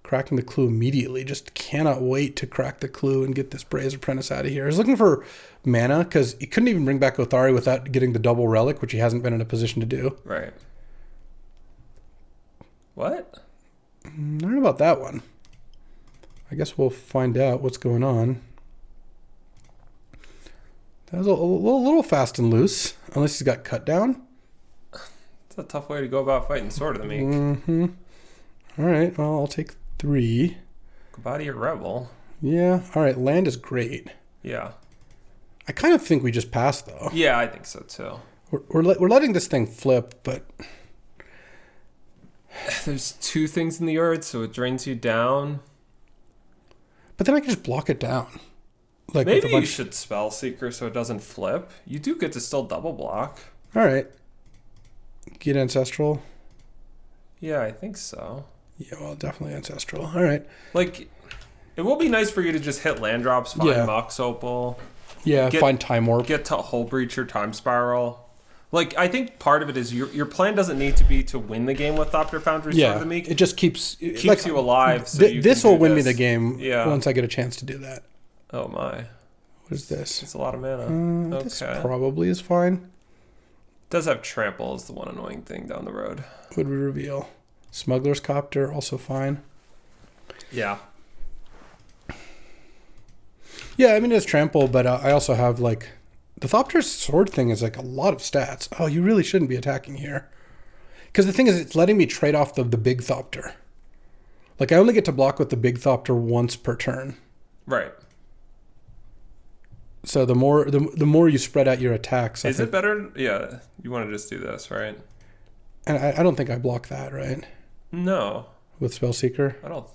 Cracking the Clue immediately. Just cannot wait to crack the Clue and get this Braze Apprentice out of here. I was looking for mana because he couldn't even bring back Othari without getting the double relic, which he hasn't been in a position to do. Right. What? I don't know about that one. I guess we'll find out what's going on. That was a little fast and loose, unless he's got cut down. It's a tough way to go about fighting Sword of the Meek. Mm-hmm. All right, well, I'll take 3. Goodbye to your Rebel. Yeah, all right, land is great. Yeah. I kind of think we just passed, though. Yeah, I think so, too. We're letting this thing flip, but... There's 2 things in the yard, so it drains you down. But then I can just block it down. Like Maybe you should Spellseeker so it doesn't flip. You do get to still double block. All right. Get Ancestral. Yeah, I think so. Yeah, well, definitely Ancestral. All right. Like, it will be nice for you to just hit land drops, find Mox Opal. Yeah, find Time Warp. Get to Hull Breach or Time Spiral. Like, I think part of it is your plan doesn't need to be to win the game with Thopter Foundry Sword of the Meek. It just keeps you alive. So this will win me the game once I get a chance to do that. Oh, my. What is this? It's a lot of mana. This probably is fine. It does have Trample is the one annoying thing down the road. Would we reveal? Smuggler's Copter, also fine. Yeah. Yeah, I mean, it's trample, but I also have, like, the Thopter's sword thing is, like, a lot of stats. Oh, you really shouldn't be attacking here. Because the thing is, it's letting me trade off the big Thopter. Like, I only get to block with the big Thopter once per turn. Right. So the more you spread out your attacks... Is it better? Yeah, you want to just do this, right? And I don't think I block that, right? No. With Spellseeker? I don't...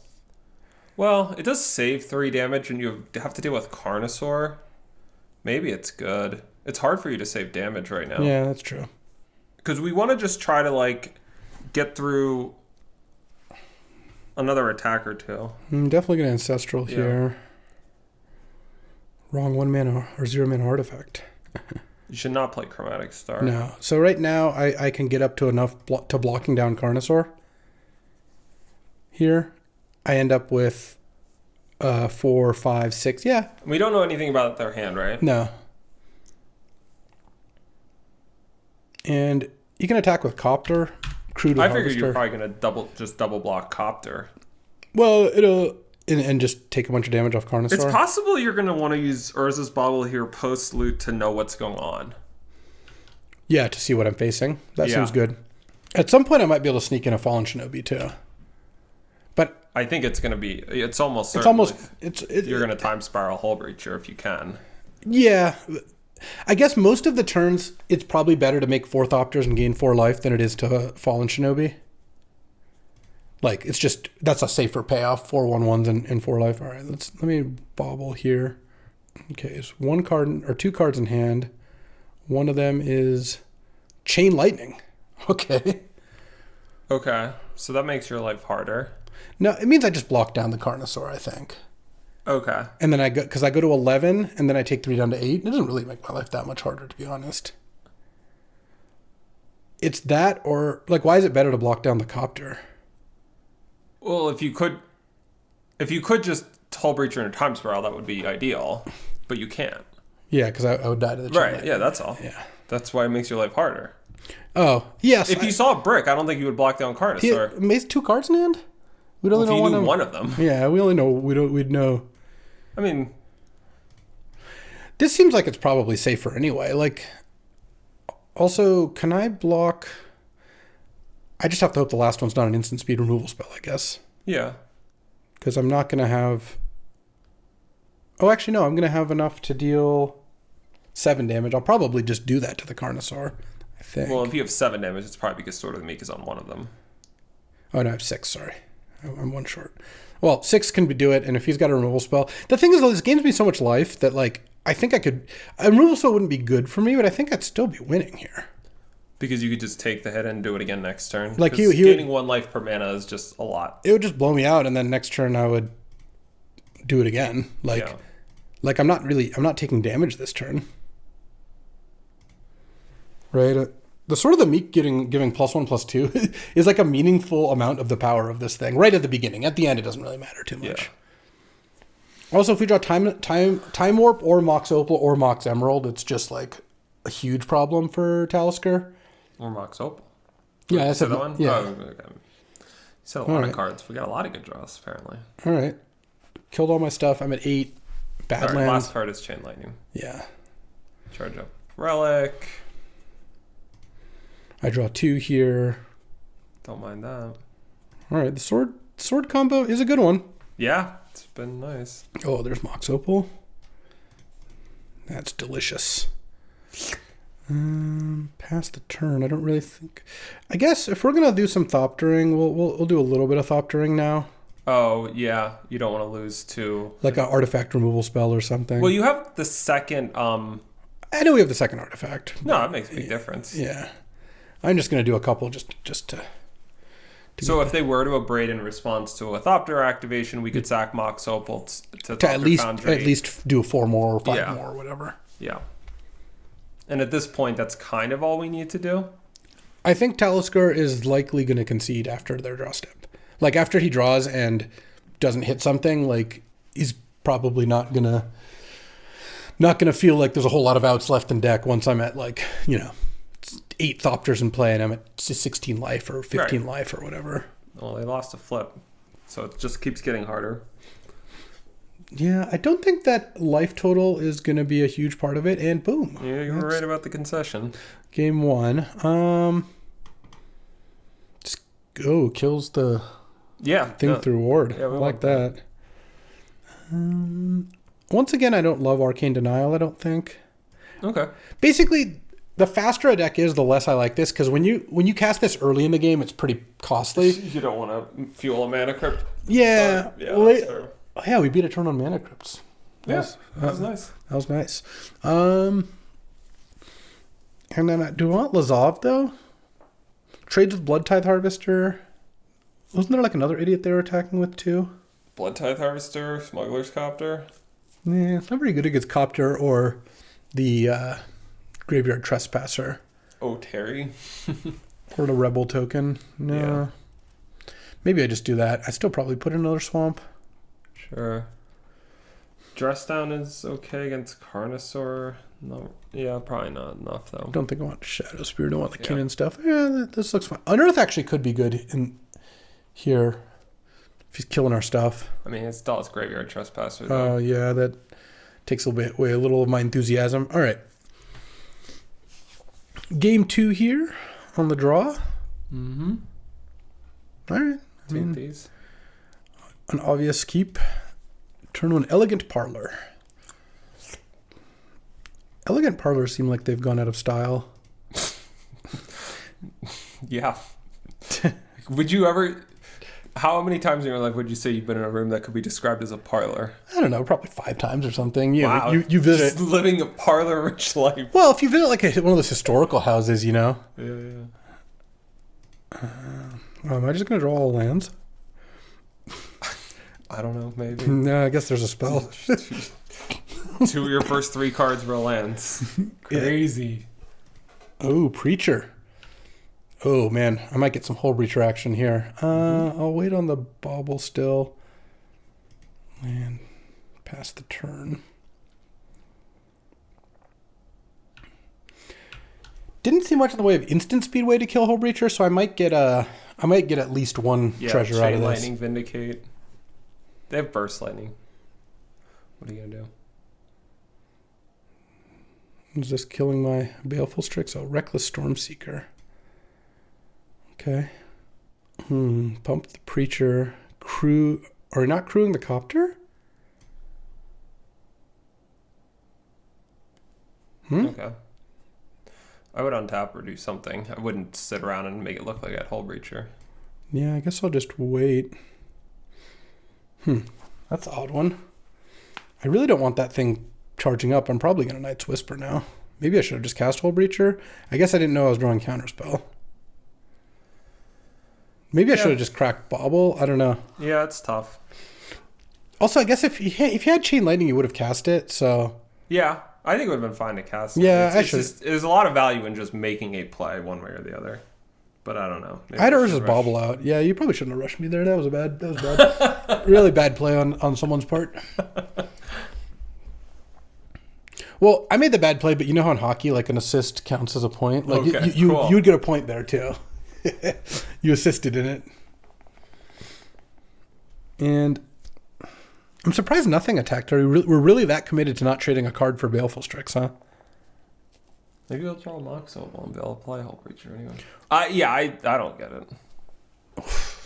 Well, it does save 3 damage, and you have to deal with Carnosaur. Maybe it's good. It's hard for you to save damage right now. Yeah, that's true. Because we want to just try to, like, get through another attack or two. I'm definitely going to Ancestral here. Wrong 1-mana or 0-mana artifact. You should not play Chromatic Star. No. So right now, I can get up to enough to blocking down Carnosaur. Here, I end up with 4, 5, 6. Yeah. We don't know anything about their hand, right? No. And you can attack with Copter. Crude I figured you were probably going to double block Copter. Well, it'll... And just take a bunch of damage off Carnosaur. It's possible you're going to want to use Urza's Bottle here post-loot to know what's going on. Yeah, to see what I'm facing. That seems good. At some point, I might be able to sneak in a Fallen Shinobi, too. But... I think it's going to be... It's almost you're going to Time Spiral Hullbreacher if you can. Yeah. I guess most of the turns, it's probably better to make 4 Thopters and gain 4 life than it is to Fallen Shinobi. Like, it's just, that's a safer payoff, 4 1/1s and 4 life. All right, let me bobble here. Okay, so 1 card, or 2 cards in hand. One of them is Chain Lightning. Okay. Okay, so that makes your life harder. No, it means I just block down the Carnosaur, I think. Okay. And then because I go to 11, and then I take 3 down to 8. It doesn't really make my life that much harder, to be honest. It's that, or, like, why is it better to block down the Copter? Well, if you could just Hullbreacher and a Time Spiral, that would be ideal. But you can't. Yeah, because I would die to the Chain Right, Lightning. yeah, that's all. Yeah. That's why it makes your life harder. Oh, yes. If you saw a brick, I don't think you would block down Carnosaur. He 2 cards in hand? We'd only Well, if know you knew one of them. Yeah, we only know, we'd know. I mean... This seems like it's probably safer anyway. Like, also, can I block... I just have to hope the last one's not an instant speed removal spell, I guess. Yeah. Because I'm not going to have... Oh, actually, no. I'm going to have enough to deal 7 damage. I'll probably just do that to the Carnosaur, I think. Well, if you have 7 damage, it's probably because Sword of the Meek is on one of them. Oh, no, I have 6, sorry. I'm 1 short. Well, 6 can do it, and if he's got a removal spell... The thing is, though, this game's me so much life that, like, I think I could... A removal spell wouldn't be good for me, but I think I'd still be winning here. Because you could just take the hit and do it again next turn. Like gaining 1 life per mana is just a lot. It would just blow me out, and then next turn I would do it again. Like I'm not taking damage this turn. Right? The Sword of the Meek giving +1/+2 is like a meaningful amount of the power of this thing. Right at the beginning. At the end, it doesn't really matter too much. Yeah. Also, if we draw Time Warp or Mox Opal or Mox Emerald, it's just like a huge problem for Talisker. Or Mox Opal. Yeah, that's the one. Yeah. Oh, okay. You said a lot of cards. We got a lot of good draws, apparently. All right. Killed all my stuff. I'm at 8. Badlands. All right, last card is Chain Lightning. Yeah. Charge up Relic. I draw 2 here. Don't mind that. All right, the sword combo is a good one. Yeah, it's been nice. Oh, there's Mox Opal. That's delicious. Pass the turn. I don't really think. I guess if we're gonna do some Thoptering, we'll do a little bit of Thoptering now. Oh yeah, you don't want to lose to like an artifact removal spell or something. Well, you have the second. I know we have the second artifact. No, it makes a big difference. Yeah, I'm just gonna do a couple just to so if they were to abrade in response to a Thopter activation, we could sack Mox Opal to at least do 4 more or 5 more or whatever. Yeah. And at this point, that's kind of all we need to do. I think Talisker is likely going to concede after their draw step. Like, after he draws and doesn't hit something, like, he's probably not gonna feel like there's a whole lot of outs left in deck once I'm at, like, 8 Thopters in play and I'm at 16 life or 15 life or whatever. Well, they lost a flip, so it just keeps getting harder. Yeah, I don't think that life total is going to be a huge part of it. And boom. Yeah, you were right about the concession. Game 1. Just kills the thing through ward. Yeah, I like that. Once again, I don't love Arcane Denial, I don't think. Okay. Basically, the faster a deck is, the less I like this, because when you cast this early in the game, it's pretty costly. You don't want to fuel a mana crypt. Yeah. Yeah, we beat a turn on mana crypts. That was nice. That was nice. And then do I want Lazav, though? Trades with Blood Tithe Harvester. Wasn't there like another idiot they were attacking with, too? Blood Tithe Harvester, Smuggler's Copter. Yeah, it's not very good against Copter or the Graveyard Trespasser. Oh, Terry. Or the Rebel token. No. Yeah. Maybe I just do that. I still probably put in another Swamp. Sure. Dress Down is okay against Carnosaur. No, yeah, probably not enough though. Don't think I want Shadow Spear. Don't want the Kin and stuff. Yeah, this looks fine. Unearth actually could be good in here if he's killing our stuff. I mean, it's still Graveyard Trespasser. Oh yeah, that takes a little of my enthusiasm. All right. Game 2 here on the draw. Mm-hmm. All right. I mean, these. An obvious keep. Turn 1 Elegant Parlor. Elegant Parlors seem like they've gone out of style. Yeah. Would you ever... How many times in your life would you say you've been in a room that could be described as a parlor? I don't know, probably 5 times or something. Wow. You visit... Just living a parlor-rich life. Well, if you visit like one of those historical houses, you know. Yeah. Am I just going to draw all lands? I don't know, maybe. No, I guess there's a spell. 2 of your first 3 cards were lands. Crazy. Oh, Preacher. Oh, man. I might get some Hull Breacher action here. I'll wait on the Bauble still. And pass the turn. Didn't see much in the way of instant speed way to kill Hull Breacher, so I might get at least one treasure out of this. Lightning, Vindicate. They have Burst Lightning. What are you going to do? Is this killing my Baleful Strix? Oh, Reckless Stormseeker. Okay. Pump the Preacher. Crew. Are we not crewing the Copter? Okay. I would untap or do something. I wouldn't sit around and make it look like I had Hull Breacher. Yeah, I guess I'll just wait. That's an odd one. I really don't want that thing charging up. I'm probably going to Knight's Whisper now. Maybe I should have just cast Hull Breacher. I guess I didn't know I was drawing Counterspell. Maybe I should have just cracked Bauble. I don't know. Yeah, it's tough. Also, I guess if you had Chain Lightning, you would have cast it, so... Yeah, I think it would have been fine to cast it. Yeah, I should. There's a lot of value in just making a play one way or the other. But I don't know. Maybe I had Urza's Bauble out. Yeah, you probably shouldn't have rushed me there. That was bad. Really bad play on someone's part. Well, I made the bad play, but you know how in hockey, like an assist counts as a point? Like you would get a point there too. You assisted in it. And I'm surprised nothing attacked her. We're really that committed to not trading a card for Baleful Strix, huh? Maybe I'll draw a Moxo and be able to play Hull Breacher anyway. Yeah, I don't get it.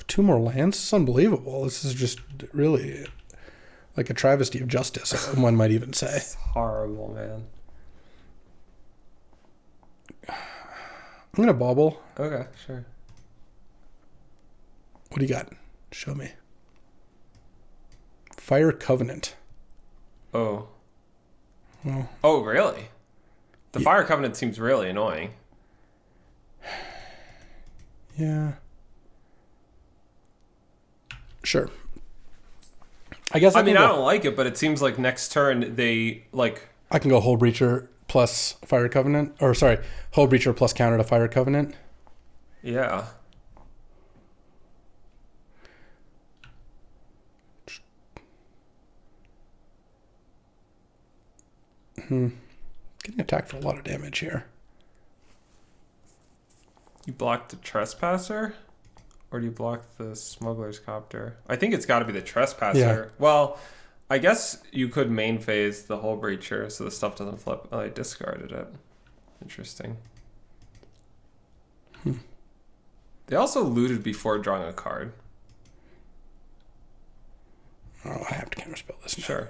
2 more lands? It's unbelievable. This is just really like a travesty of justice, one might even say. It's horrible, man. I'm going to Bauble. Okay, sure. What do you got? Show me. Fire Covenant. Oh. Oh, really? The Fire Covenant seems really annoying. Yeah. Sure. I guess I don't like it, but it seems like next turn they like... I can go Hull Breacher plus Fire Covenant. Or sorry, Hull Breacher plus counter to Fire Covenant. Yeah. Getting attacked for a lot of damage here. You block the Trespasser? Or do you block the Smuggler's Copter? I think it's got to be the Trespasser. Yeah. Well, I guess you could main phase the Hull Breacher so the stuff doesn't flip. Oh, I discarded it. Interesting. They also looted before drawing a card. Oh, I have to counterspell this now. Sure.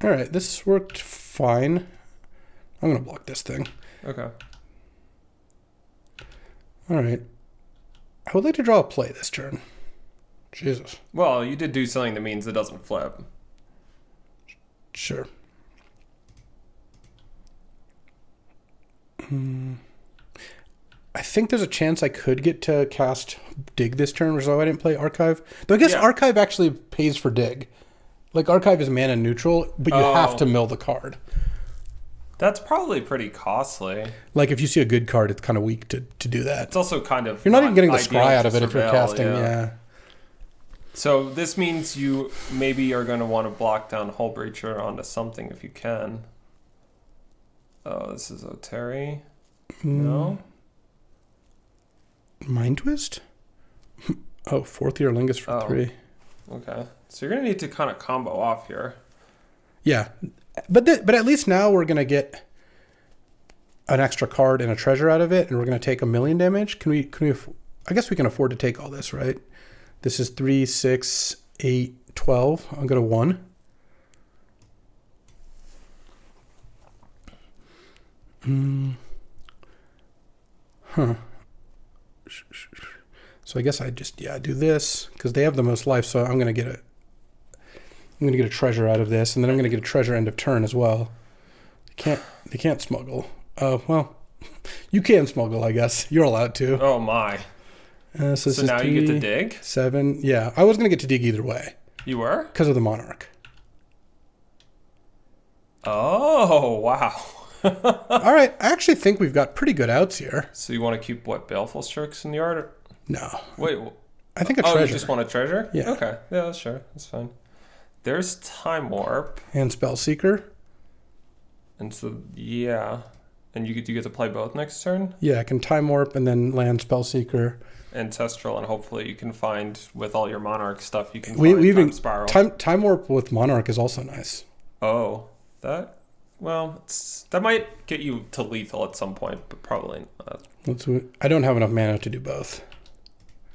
All right, this worked fine. I'm going to block this thing. Okay. All right. I would like to draw a play this turn. Jesus. Well, you did do something that means it doesn't flip. Sure. I think there's a chance I could get to cast Dig this turn, so I didn't play Archive. Though I guess Archive actually pays for Dig. Like, Archive is mana neutral, but you have to mill the card. That's probably pretty costly. Like, if you see a good card, it's kind of weak to do that. It's also kind of... You're not even getting the scry out of it if you're casting, yeah. So this means you maybe are going to want to block down Hull Breacher onto something if you can. Oh, this is Oteri. No? Mind Twist? Oh, 4th Year Lingus for 3. Okay. So you're going to need to kind of combo off here. Yeah. But at least now we're going to get an extra card and a treasure out of it, and we're going to take 1,000,000 damage. Can we I guess we can afford to take all this, right? This is 3, 6, 8, 12. I'll go to 1. So I guess I just do this because they have the most life. So I'm gonna get a treasure out of this, and then I'm gonna get a treasure end of turn as well. They can't smuggle. Oh well, you can smuggle. I guess you're allowed to. Oh my. So now 3, you get to dig? 7. Yeah, I was gonna get to dig either way. You were? Because of the Monarch. Oh wow. All right, I actually think we've got pretty good outs here. So you want to keep what, Baleful Strokes in the yard? Or... No. Wait. I think a treasure. Oh, you just want a treasure? Yeah. Okay. Yeah, sure. That's fine. There's Time Warp. And Spellseeker. And so, yeah. And you get to play both next turn? Yeah, I can Time Warp and then land Spellseeker. Ancestral, and hopefully you can find, with all your Monarch stuff, you can find Time Spiral. Time Warp with Monarch is also nice. Oh, that... Well, that might get you to lethal at some point, but probably not. I don't have enough mana to do both.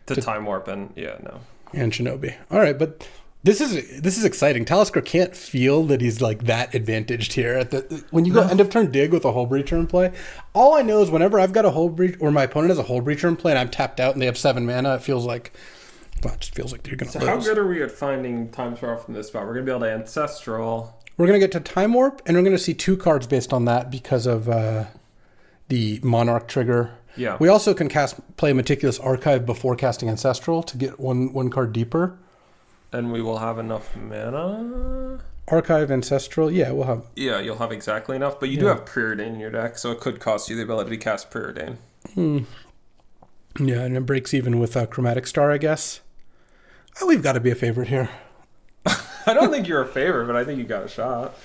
To Time Warp and and Shinobi. All right, but this is exciting. Talisker can't feel that he's like that advantaged here. When you go end of turn dig with a Hull Breacher in play, all I know is whenever I've got a Hull Breacher or my opponent has a Hull Breacher in play and I'm tapped out and they have 7 mana, it just feels like you're gonna lose. So how good are we at finding Time Spiral from this spot? We're gonna be able to Ancestral. We're going to get to Time Warp, and we're going to see 2 cards based on that because of the Monarch trigger. Yeah. We also can play Meticulous Archive before casting Ancestral to get one card deeper. And we will have enough mana? Archive, Ancestral, yeah, we'll have... Yeah, you'll have exactly enough, but you do have Preordain in your deck, so it could cost you the ability to cast Preordain. Yeah, and it breaks even with Chromatic Star, I guess. Oh, we've got to be a favorite here. I don't think you're a favorite, but I think you got a shot.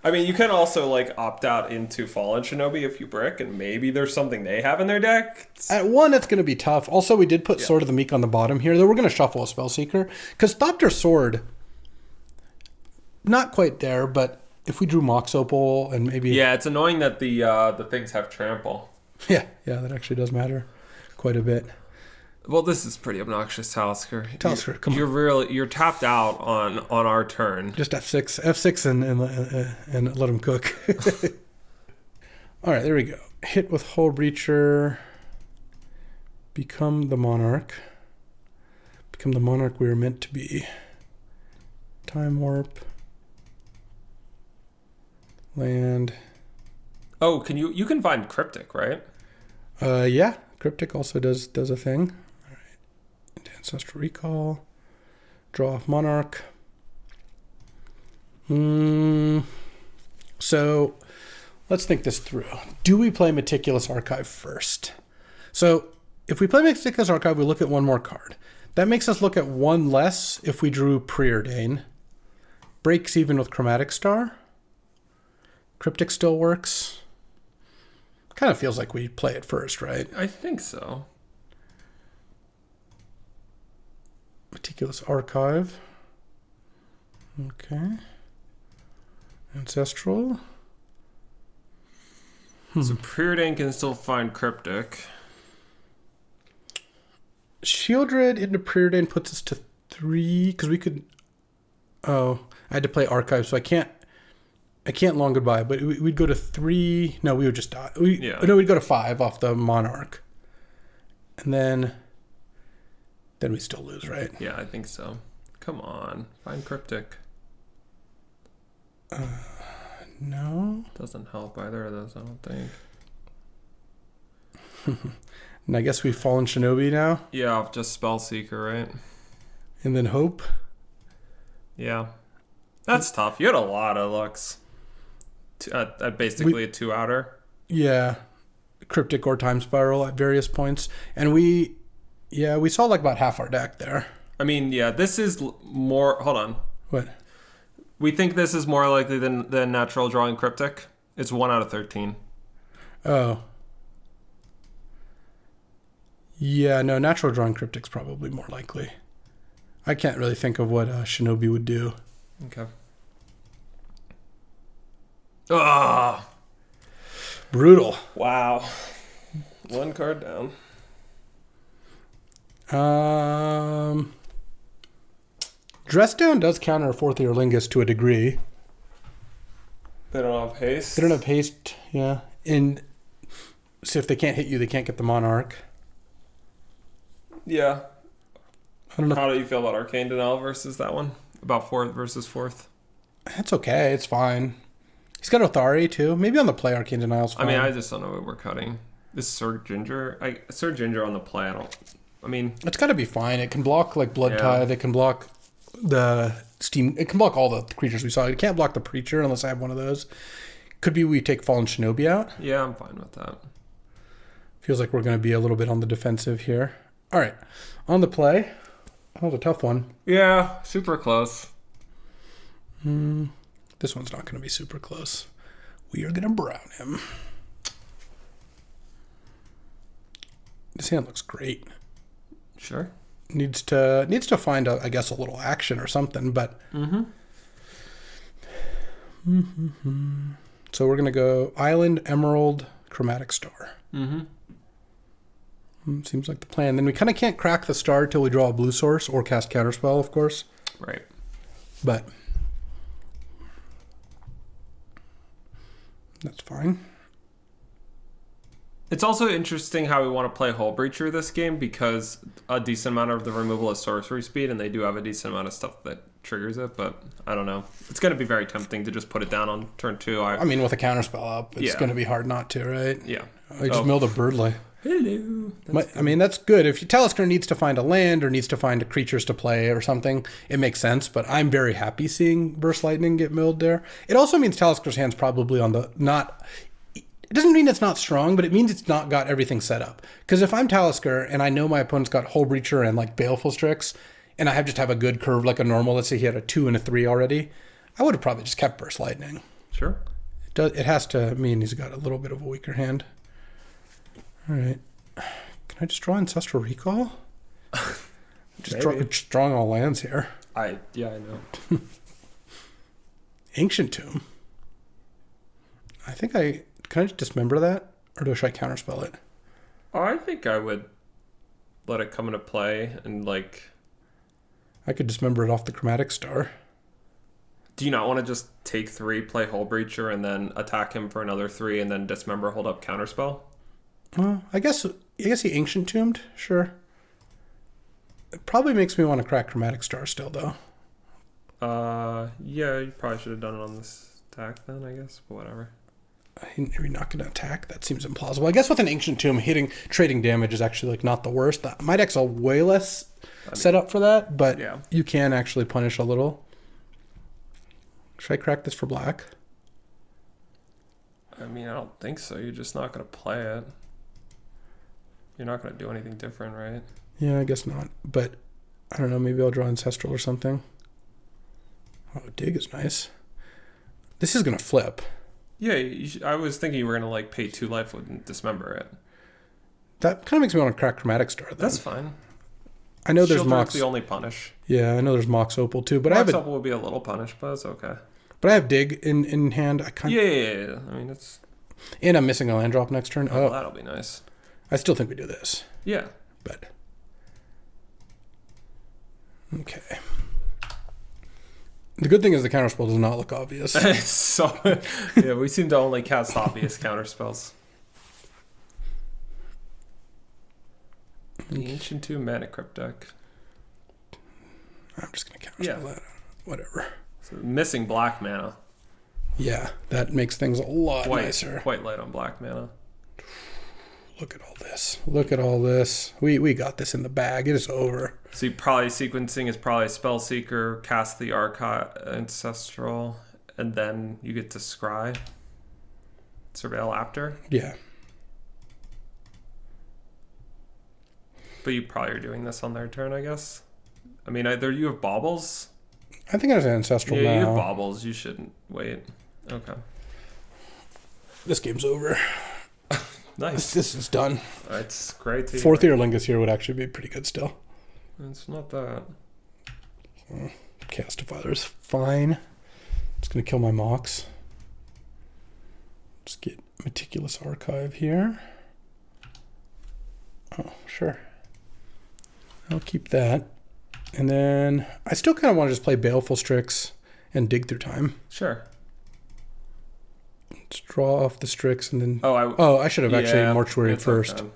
I mean, you can also opt out into Fallen Shinobi if you brick, and maybe there's something they have in their deck. At 1, it's going to be tough. Also, we did put Sword of the Meek on the bottom here, though we're going to shuffle a Spellseeker. Because Thopter Sword, not quite there, but if we drew Mox Opal and maybe... Yeah, it's annoying that the things have Trample. Yeah, that actually does matter quite a bit. Well, this is pretty obnoxious, Talisker. Come on. You're tapped out on our turn. Just F6 and let him cook. All right, there we go. Hit with Hull Breacher. Become the Monarch. Become the Monarch we were meant to be. Time Warp. Land. Oh, you can find Cryptic, right? Yeah, Cryptic also does a thing. All right, Ancestral Recall. Draw off Monarch. So let's think this through. Do we play Meticulous Archive first? So if we play Meticulous Archive, we look at 1 more card. That makes us look at 1 less if we drew Preordain. Breaks even with Chromatic Star. Cryptic still works. Kind of feels like we play it first, right? I think so. Meticulous Archive. Okay. Ancestral. So Preordain can still find Cryptic. Shieldred into Preordain puts us to 3 because we could. Oh, I had to play Archive, so I can't long goodbye. But we'd go to 3. No, we would just die. No, we'd go to 5 off the Monarch, and then we still lose, right? Yeah, I think so. Come on, find Cryptic. No. Doesn't help either of those, I don't think. And I guess we've fallen Shinobi now. Yeah, just Spellseeker, right? And then Hope. Yeah. That's tough. You had a lot of looks. Basically a 2-outer. Yeah. Cryptic or Time Spiral at various points. And we saw like about half our deck there. I mean, yeah, this is more... Hold on. What? We think this is more likely than Natural Drawing Cryptic. It's 1 out of 13. Oh. Yeah, no, Natural Drawing Cryptic's probably more likely. I can't really think of what Shinobi would do. Okay. Ah, brutal. Wow. 1 card down. Dress Down does counter a 4th Earlingus to a degree. They don't have haste. They don't have haste, yeah. And so if they can't hit you, they can't get the Monarch. Yeah. I don't know. How do you feel about Arcane Denial versus that one? About 4th versus 4th? It's okay. It's fine. He's got Othari, too. Maybe on the play, Arcane Denial's fine. I mean, I just don't know what we're cutting. This Surge Ginger... Surge Ginger on the play, it's got to be fine. It can block, like, Blood Tithe. It can block the Steam... It can block all the creatures we saw. It can't block the Preacher unless I have one of those. Could be we take Fallen Shinobi out. Yeah, I'm fine with that. Feels like we're going to be a little bit on the defensive here. All right. On the play. That was a tough one. Yeah, super close. This one's not going to be super close. We are going to brown him. This hand looks great. Sure. Needs to find, I guess, a little action or something, but... So we're going to go Island, Emerald, Chromatic Star. Seems like the plan. Then we kind of can't crack the star till we draw a blue source or cast Counterspell, of course. Right. But that's fine. It's also interesting how we want to play Hull Breacher this game because a decent amount of the removal is sorcery speed, and they do have a decent amount of stuff that triggers it, but I don't know. It's going to be very tempting to just put it down on turn 2. I mean, with a Counterspell up, it's going to be hard not to, right? Yeah. I just milled a Birdley. Hello. I mean, that's good. If Talisker needs to find a land or needs to find creatures to play or something, it makes sense. But I'm very happy seeing Burst Lightning get milled there. It also means Talisker's hand's probably on the not... It doesn't mean it's not strong, but it means it's not got everything set up. Because if I'm Talisker and I know my opponent's got Hull Breacher and like Baleful Strix, and I just have a good curve like a normal, let's say he had a 2 and a 3 already, I would have probably just kept Burst Lightning. Sure. It has to mean he's got a little bit of a weaker hand. All right. Can I just draw Ancestral Recall? Just drawing all lands here. I know. Ancient Tomb. Can I just dismember that? Or should I counterspell it? I think I would let it come into play and like... I could dismember it off the Chromatic Star. Do you not want to just take 3, play Hull Breacher, and then attack him for another 3, and then dismember, hold up, counterspell? I guess he Ancient Tombed, sure. It probably makes me want to crack Chromatic Star still, though. Yeah, you probably should have done it on this attack then, I guess, but whatever. You're not going to attack? That seems implausible. I guess with an Ancient Tomb, trading damage is actually like not the worst. My deck's a way less set up for that, but you can actually punish a little. Should I crack this for black? I mean, I don't think so. You're just not going to play it. You're not going to do anything different, right? Yeah, I guess not. But I don't know. Maybe I'll draw Ancestral or something. Oh, Dig is nice. This is going to flip. Yeah, I was thinking you were going to like pay 2 life and dismember it. That kind of makes me want to crack Chromatic Star, then. That's fine. I know there's Shieldred's Mox. the only punish. Yeah, I know there's Mox Opal too, but Mox Opal would be a little punish, but it's okay. But I have Dig in hand. Yeah. I mean, it's... And I'm missing a land drop next turn. Oh, that'll be nice. I still think we do this. Yeah. But... Okay. The good thing is the counterspell does not look obvious. It's so... Yeah, we seem to only cast obvious counterspells. The Ancient Tomb Mana Cryptic. I'm just going to counterspell that. Whatever. So missing black mana. Yeah, that makes things a lot nicer. Quite light on black mana. Look at all this. Look at all this. We got this in the bag. It is over. So you probably sequencing is probably Spellseeker, cast the Archive Ancestral, and then you get to Scry. Surveil after. Yeah. But you probably are doing this on their turn, I guess. I mean, either you have baubles. I think I have Ancestral now. Yeah, you have baubles. You shouldn't wait. Okay. This game's over. Nice. This is done. It's great. Fourth Ear Lingus here would actually be pretty good still. It's not that. Castifiler's fine. It's going to kill my Mox. Just get Meticulous Archive here. Oh, sure. I'll keep that. And then I still kind of want to just play Baleful Strix and dig through time. Sure. Let's draw off the Strix and then... I should have actually Mortuary first. Okay.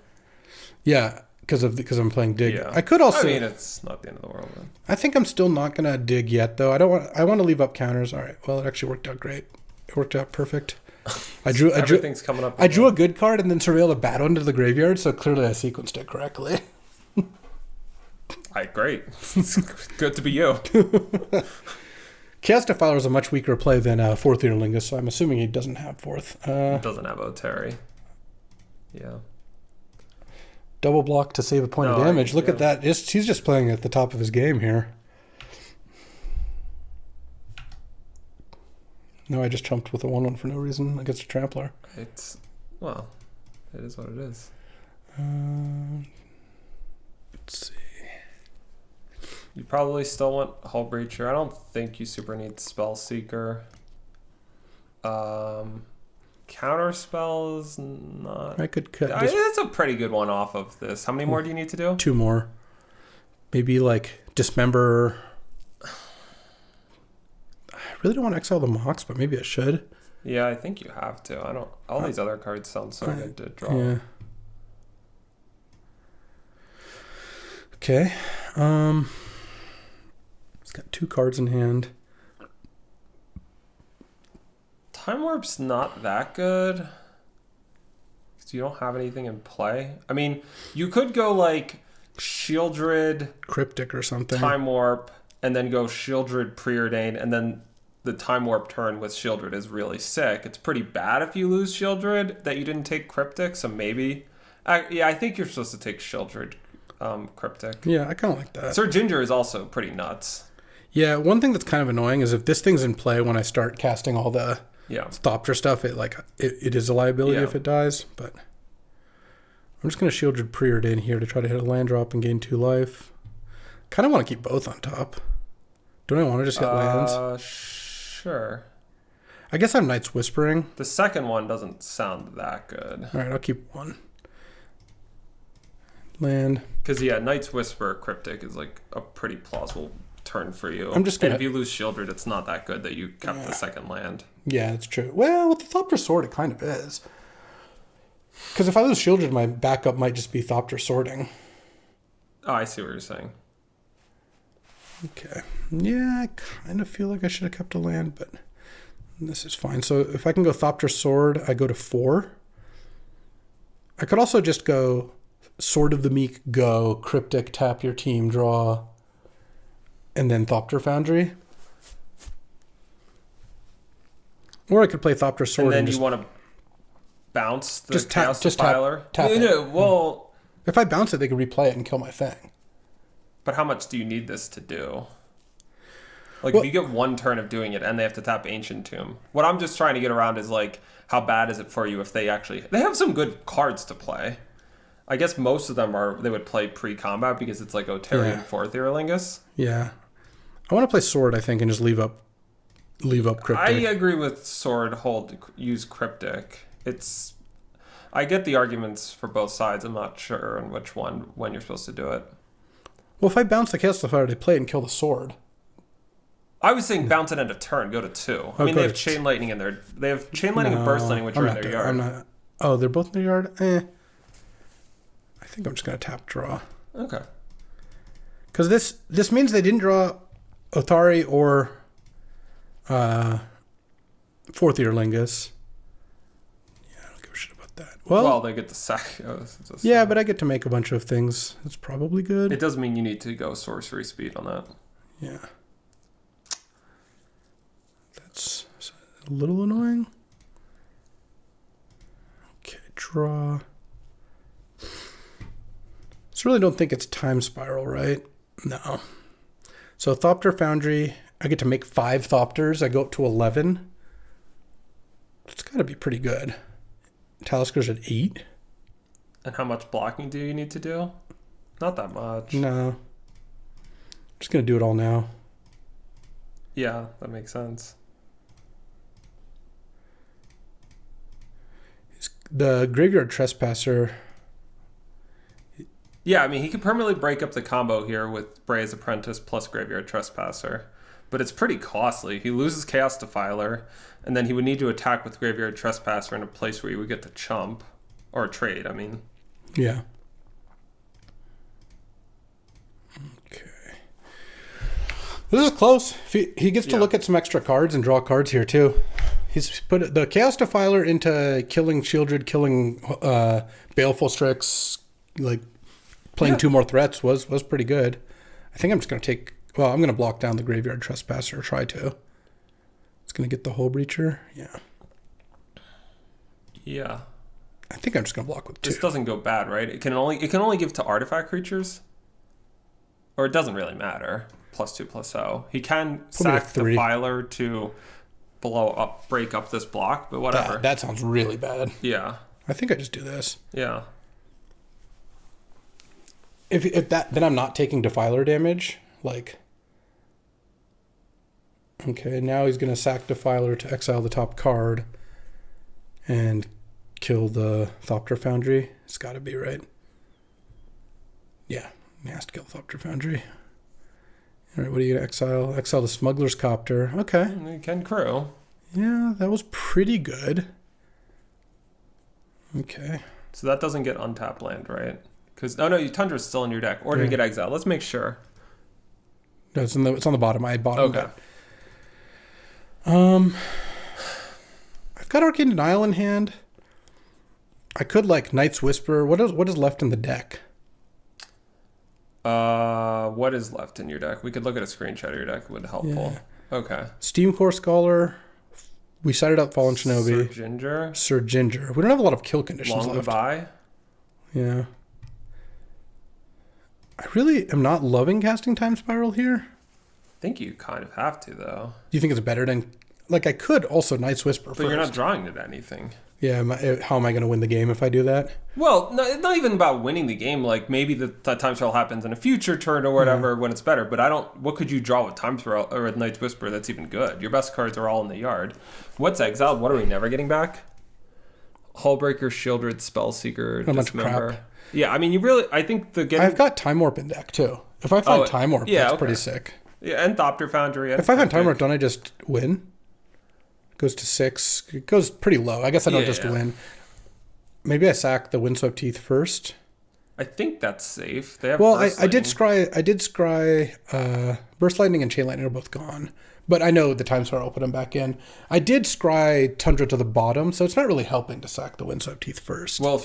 Yeah, because I'm playing dig. Yeah. I could also... I mean, it's not the end of the world. Then. I think I'm still not going to dig yet, though. I want to leave up counters. All right. Well, it actually worked out great. It worked out perfect. Everything's coming up. I drew a good card and then surveilled a bad one to the graveyard, so clearly I sequenced it correctly. Great. It's good to be you. Chaos Defiler is a much weaker play than Fourth Ear Lingus, so I'm assuming he doesn't have fourth. Doesn't have Oteri. Yeah. Double block to save a point of damage. Look at that. He's just playing at the top of his game here. No, I just jumped with a 1/1 for no reason against a Trampler. It is what it is. Let's see. You probably still want Hull Breacher. I don't think you super need Spellseeker. Counter spells not. I could cut. It's a pretty good one off of this. How many more do you need to do? 2 more. Maybe like Dismember. I really don't want to exile the Mox, but maybe I should. Yeah, I think you have to. I don't. All these other cards sound so good to draw. Yeah. Okay. He's got 2 cards in hand. Time Warp's not that good. Because you don't have anything in play. I mean, you could go like Shieldred, Cryptic or something. Time Warp, and then go Shieldred, Preordain, and then the Time Warp turn with Shieldred is really sick. It's pretty bad if you lose Shieldred that you didn't take Cryptic, so maybe. I think you're supposed to take Shieldred Cryptic. Yeah, I kind of like that. Sir Ginger is also pretty nuts. Yeah, one thing that's kind of annoying is if this thing's in play when I start casting all the Thopter stuff, it is a liability if it dies, but I'm just going to Shieldred Preordain here to try to hit a land drop and gain 2 life. Kind of want to keep both on top. Don't I want to just hit lands? Sure. I guess I'm Knight's Whispering. The second one doesn't sound that good. All right, I'll keep 1. Land. Because, Knight's Whisper Cryptic is like a pretty plausible turn for you. I'm just gonna... And if you lose Shieldred, it's not that good that you kept the second land. Yeah, that's true. Well, with the Thopter Sword, it kind of is. Because if I lose Shieldred, my backup might just be Thopter Sorting. Oh, I see what you're saying. Okay. Yeah, I kind of feel like I should have kept a land, but this is fine. So if I can go Thopter Sword, I go to 4. I could also just go Sword of the Meek, go Cryptic, tap your team, draw, and then Thopter Foundry. Or I could play Thopter Sword. And then you want to bounce the Chaos Defiler? Tap it. No, well... If I bounce it, they can replay it and kill my thing. But how much do you need this to do? Like, if you get 1 turn of doing it and they have to tap Ancient Tomb. What I'm just trying to get around is, like, how bad is it for you if they actually... They have some good cards to play. I guess most of them they would play pre-combat because it's like Otarian 4th Earlingus. Yeah. I want to play Sword, I think, and just leave up Cryptic. I agree with Sword, use Cryptic. I get the arguments for both sides. I'm not sure on which one, when you're supposed to do it. Well, if I bounce the Chaos Defiler, they play it and kill the Sword. I was saying bounce it end of turn, go to 2. I mean, they have Chain Lightning in there. They have Chain Lightning and Burst Lightning, which are in their yard. Oh, they're both in their yard? I think I'm just going to tap draw. Okay. Because this means they didn't draw Othari or 4th Earlingus. Yeah, I don't give a shit about that. Well, they get the sack. Yeah, but I get to make a bunch of things. It's probably good. It doesn't mean you need to go sorcery speed on that. Yeah. That's a little annoying. Okay, draw. So really don't think it's Time Spiral, right? No. So Thopter Foundry, I get to make 5 Thopters. I go up to 11. It's got to be pretty good. Talisker's at 8. And how much blocking do you need to do? Not that much. No. I'm just going to do it all now. Yeah, that makes sense. The Graveyard Trespasser. Yeah, I mean, he could permanently break up the combo here with Bray's Apprentice plus Graveyard Trespasser. But it's pretty costly. He loses Chaos Defiler, and then he would need to attack with Graveyard Trespasser in a place where you would get to chump. Or trade, I mean. Yeah. Okay. This is close. He gets to look at some extra cards and draw cards here, too. He's put the Chaos Defiler into killing Shieldred, killing Baleful Strix, like playing 2 more threats was pretty good. I think I'm just going to I'm going to block down the Graveyard Trespasser, try to. It's going to get the Hull Breacher. Yeah. Yeah. I think I'm just going to block with 2. This doesn't go bad, right? It can only give to artifact creatures? Or it doesn't really matter. +2/+0. He can sack the Defiler to break up this block, but whatever. That sounds really bad. Yeah. I think I just do this. Yeah. If that, then I'm not taking Defiler damage. Like, okay, now he's going to sack Defiler to exile the top card and kill the Thopter Foundry. It's got to be, right? Yeah, he has to kill Thopter Foundry. All right, what are you going to exile? Exile the Smuggler's Copter. Okay. You can crew. Yeah, that was pretty good. Okay. So that doesn't get untapped land, right? Because your Tundra's still in your deck. Or do you get exiled? Let's make sure. No, it's on the bottom. I bottomed it. I've got Arcane Denial in hand. I could Knight's Whisper. What is left in the deck? What is left in your deck? We could look at a screenshot of your deck. It would be helpful. Yeah. Okay. Steam Core Scholar. We cited out Fallen Shinobi. Sir Ginger. We don't have a lot of kill conditions left. Goodbye. Yeah. I really am not loving casting Time Spiral here. I think you kind of have to, though. Do you think it's better than... I could also Knight's Whisper But you're not drawing to anything. Yeah, how am I going to win the game if I do that? Well, no, it's not even about winning the game. Like, maybe the Time Spiral happens in a future turn or whatever when it's better. But what could you draw with Time Spiral or with Knight's Whisper that's even good? Your best cards are all in the yard. What's exiled? What are we never getting back? Hullbreaker, Shieldred, Spellseeker, Dismember. Yeah, I mean, I think I've got Time Warp in deck, too. If I find Time Warp, that's pretty sick. Yeah, and Thopter Foundry. If I find Time Warp, don't I just win? It goes to 6. It goes pretty low. I guess I don't just win. Maybe I sack the Windswept Teeth first. I think that's safe. They have I did scry Burst Lightning and Chain Lightning are both gone. But I know the Time Spiral will put them back in. I did scry Tundra to the bottom, so it's not really helping to sack the Windswept Teeth first. Well,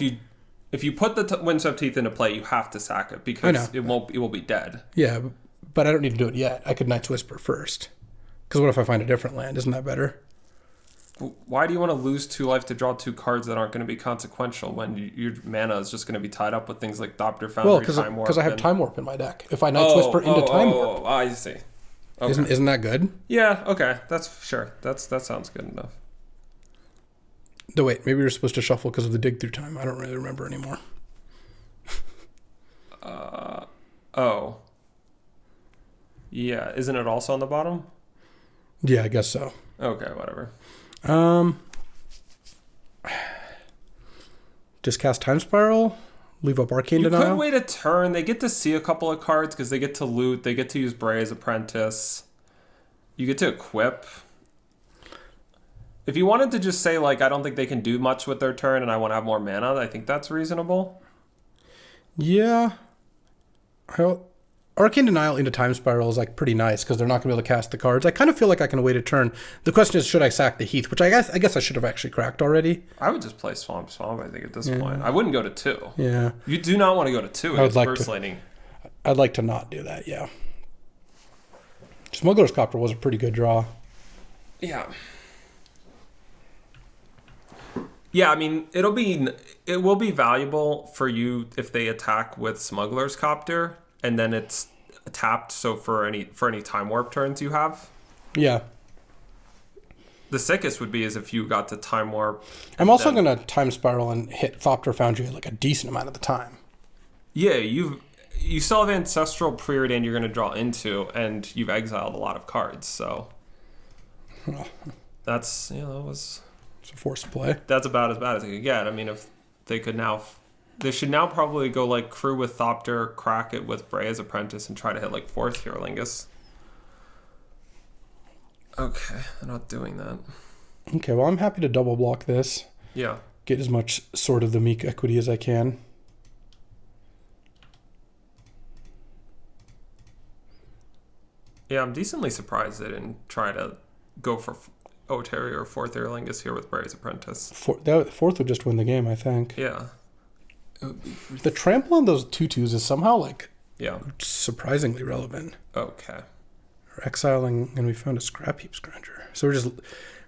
if you put the Windswept Teeth into play, you have to sack it because it will be dead. Yeah, but I don't need to do it yet. I could Knight's Whisper first. Because what if I find a different land? Isn't that better? Why do you want to lose 2 life to draw 2 cards that aren't going to be consequential when your mana is just going to be tied up with things like Thopter Foundry, Time Warp? Because I have Time Warp in my deck. If I Knight's Whisper into Time Warp. I see. Okay. Isn't that good? Yeah, okay. That's sure. That sounds good enough. No, wait. Maybe you're supposed to shuffle because of the dig through time. I don't really remember anymore. Oh. Yeah, isn't it also on the bottom? Yeah, I guess so. Okay, whatever. Just cast Time Spiral, leave up Arcane You Denial. could wait a turn. They get to see a couple of cards because they get to loot. They get to use Bray's Apprentice. You get to equip. If you wanted to just say, like, I don't think they can do much with their turn and I want to have more mana, I think that's reasonable. Yeah. Arcane Denial into Time Spiral is like pretty nice because they're not going to be able to cast the cards. I kind of feel like I can wait a turn. The question is, should I sack the Heath? Which I guess I should have actually cracked already. I would just play Swamp, I think, at this point. I wouldn't go to 2. Yeah. You do not want to go to 2 against Burst Lightning. I'd like to not do that, yeah. Smuggler's Copter was a pretty good draw. Yeah. Yeah, I mean, it will be valuable for you if they attack with Smuggler's Copter, and then it's tapped. So for any Time Warp turns you have, yeah. The sickest would be is if you got to Time Warp. I'm also going to Time Spiral and hit Thopter Foundry like a decent amount of the time. Yeah, you still have Ancestral Preordained you're going to draw into, and you've exiled a lot of cards. So that's that was. It's a forced play. That's about as bad as it could get. I mean, if they could now... They should now probably go, like, crew with Thopter, crack it with Bray's Apprentice, and try to hit, like, 4th Hierolingus. Okay, they're not doing that. Okay, well, I'm happy to double block this. Yeah. Get as much Sword of the Meek equity as I can. Yeah, I'm decently surprised they didn't try to go for Oteri or 4th Hierolingus here with Bray's Apprentice. 4th would just win the game, I think. Yeah. The trample on those 2/2s is somehow, like, surprisingly relevant. Okay. We're exiling, and we found a Scrap Heap Scrounger. So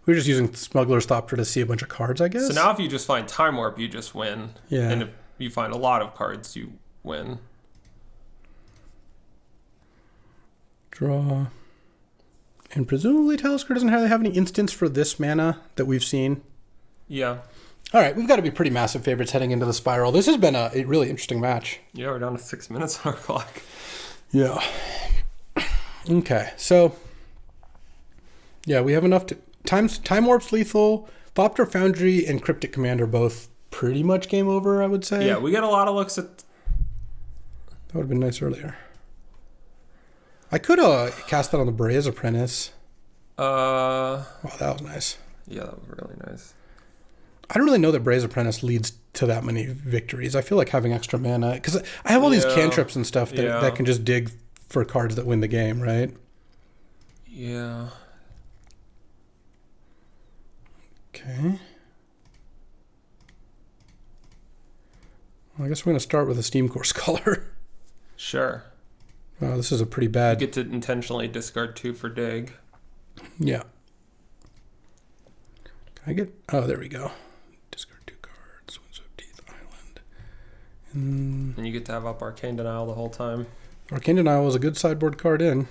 we're just using Smuggler's Thopter to see a bunch of cards, I guess. So now if you just find Time Warp, you just win. Yeah. And if you find a lot of cards, you win. Draw. And presumably Talisker doesn't really have any instance for this mana that we've seen. Yeah. All right, we've got to be pretty massive favorites heading into the Spiral. This has been a really interesting match. Yeah, we're down to 6 minutes on our clock. Yeah. Okay, so... Yeah, we have enough to... Time Warp's lethal. Thopter Foundry and Cryptic Command are both pretty much game over, I would say. Yeah, we get a lot of looks at... That would have been nice earlier. I could cast that on the Bray's Apprentice. Wow, that was nice. Yeah, that was really nice. I don't really know that Bray's Apprentice leads to that many victories. I feel like having extra mana... Because I have all these cantrips and stuff that can just dig for cards that win the game, right? Yeah. Okay. Well, I guess we're going to start with a Steam Core Scholar. Sure. Wow, this is a pretty bad... You get to intentionally discard 2 for dig. Yeah. Can I get... Oh, there we go. Discard 2 cards. Windswept Teeth Island. And you get to have up Arcane Denial the whole time. Arcane Denial was a good sideboard card in.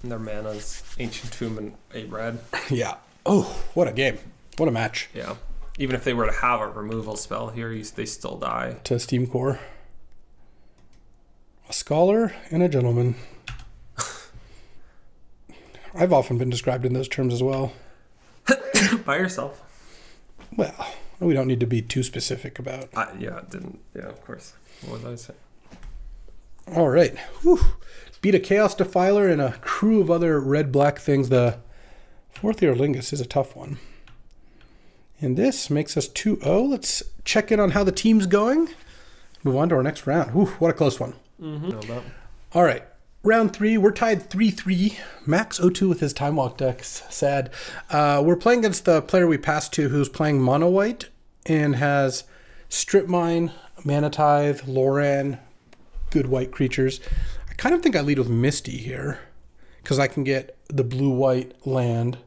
And their mana's Ancient Tomb and 8 red. Yeah. Oh, what a game. What a match. Yeah. Even if they were to have a removal spell here, they still die. To Steam Core. A scholar and a gentleman. I've often been described in those terms as well. By yourself. Well, we don't need to be too specific about. Yeah, of course. What was I saying? All right. Whew. Beat a Chaos Defiler and a crew of other red-black things. The 4th Hierolingus is a tough one. And this makes us 2-0. Let's check in on how the team's going. Move on to our next round. Whew, what a close one. Mm-hmm. All right. Round 3, we're tied 3-3. Max 0-2 with his Time Walk decks. Sad. We're playing against the player we passed to who's playing Mono White and has Strip Mine, Mana Tithe, Loran, good white creatures. I kind of think I lead with Misty here because I can get the blue-white land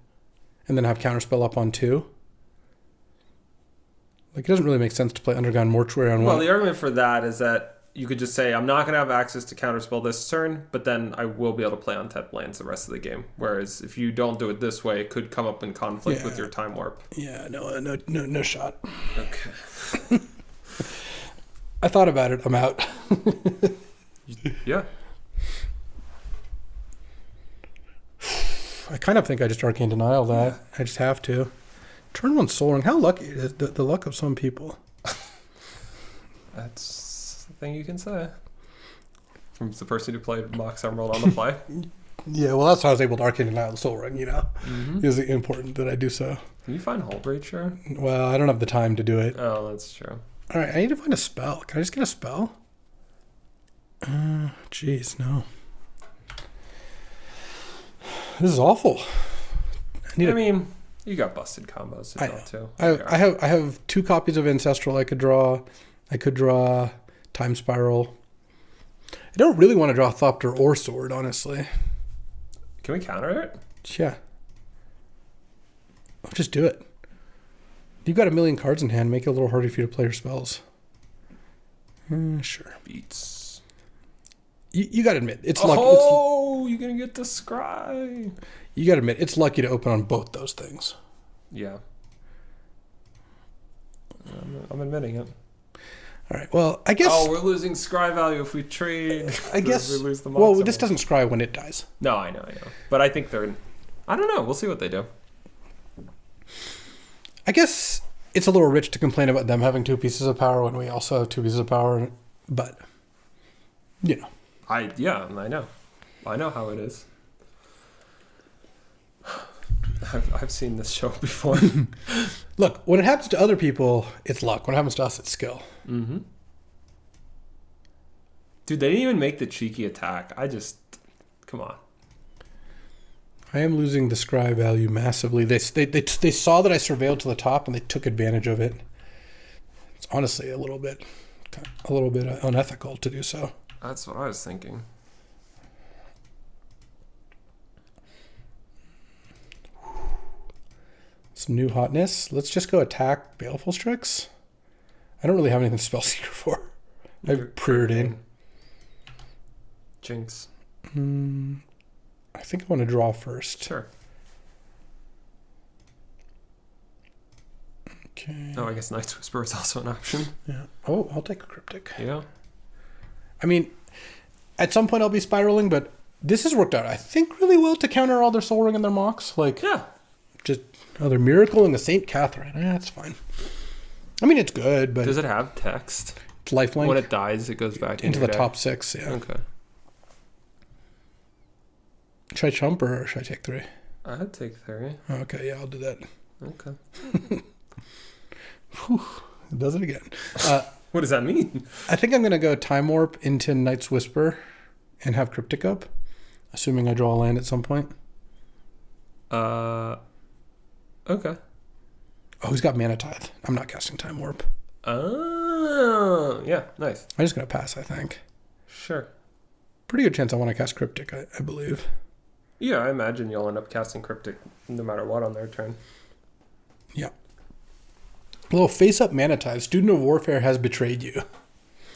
and then have Counterspell up on 2. Like, it doesn't really make sense to play Underground Mortuary on 1. Well, the argument for that is that you could just say, I'm not going to have access to Counterspell this turn, but then I will be able to play on untapped lands the rest of the game. Whereas if you don't do it this way, it could come up in conflict with your Time Warp. Yeah, no shot. Okay. I thought about it. I'm out. Yeah. I kind of think I just Arcane Denial that. I just have to. Turn 1 Soul Ring. How lucky is the luck of some people? That's the thing you can say. From the person who played Mox Emerald on the fly. Yeah, well, that's how I was able to Arcane Denial the Soul Ring, you know? Mm-hmm. It was important that I do so. Can you find Hull Breacher? Well, I don't have the time to do it. Oh, that's true. All right, I need to find a spell. Can I just get a spell? Jeez, no. This is awful. I mean, you got busted combos to draw too. I have 2 copies of Ancestral I could draw. I could draw Time Spiral. I don't really want to draw Thopter or Sword, honestly. Can we counter it? Yeah. I'll just do it. You've got a million cards in hand. Make it a little harder for you to play your spells. Sure. Beats. You got to admit, it's lucky. Oh, you're going to get the scry. You got to admit, it's lucky to open on both those things. Yeah. I'm admitting it. All right. Well, I guess. Oh, we're losing scry value if we trade. I guess. We lose the Well, this doesn't scry when it dies. No, I know. But I think they're. I don't know. We'll see what they do. I guess it's a little rich to complain about them having 2 pieces of power when we also have 2 pieces of power. But, you know. I know. I know how it is. I've seen this show before. Look, when it happens to other people, it's luck. When it happens to us, it's skill. Mm-hmm. Dude, they didn't even make the cheeky attack. Come on. I am losing the scry value massively. They saw that I surveilled to the top and they took advantage of it. It's honestly a little bit unethical to do so. That's what I was thinking. Some new hotness. Let's just go attack Baleful Strix. I don't really have anything to Spellseeker for. I've preordained. Jinx. I think I want to draw first. Sure. Okay. Oh, I guess Night's Whisper is also an option. Yeah. Oh, I'll take a Cryptic. Yeah. I mean, at some point I'll be spiraling, but this has worked out, I think, really well to counter all their Soul Ring and their Mox. Yeah. Just their Miracle and the Saint Catherine. That's fine. I mean, it's good, but... Does it have text? It's lifelink. When it dies, it goes back into the top 6, yeah. Okay. Should I chump or should I take 3? I'd take 3. Okay, yeah, I'll do that. Okay. Whew, it does it again. What does that mean? I think I'm going to go Time Warp into Night's Whisper and have Cryptic up, assuming I draw a land at some point. Okay. Oh, he's got Mana Tithe. I'm not casting Time Warp. Oh, yeah, nice. I'm just going to pass, I think. Sure. Pretty good chance I want to cast Cryptic, I believe. Yeah, I imagine you'll end up casting Cryptic no matter what on their turn. Yeah. A little face-up Mana Tithe. Student of Warfare has betrayed you.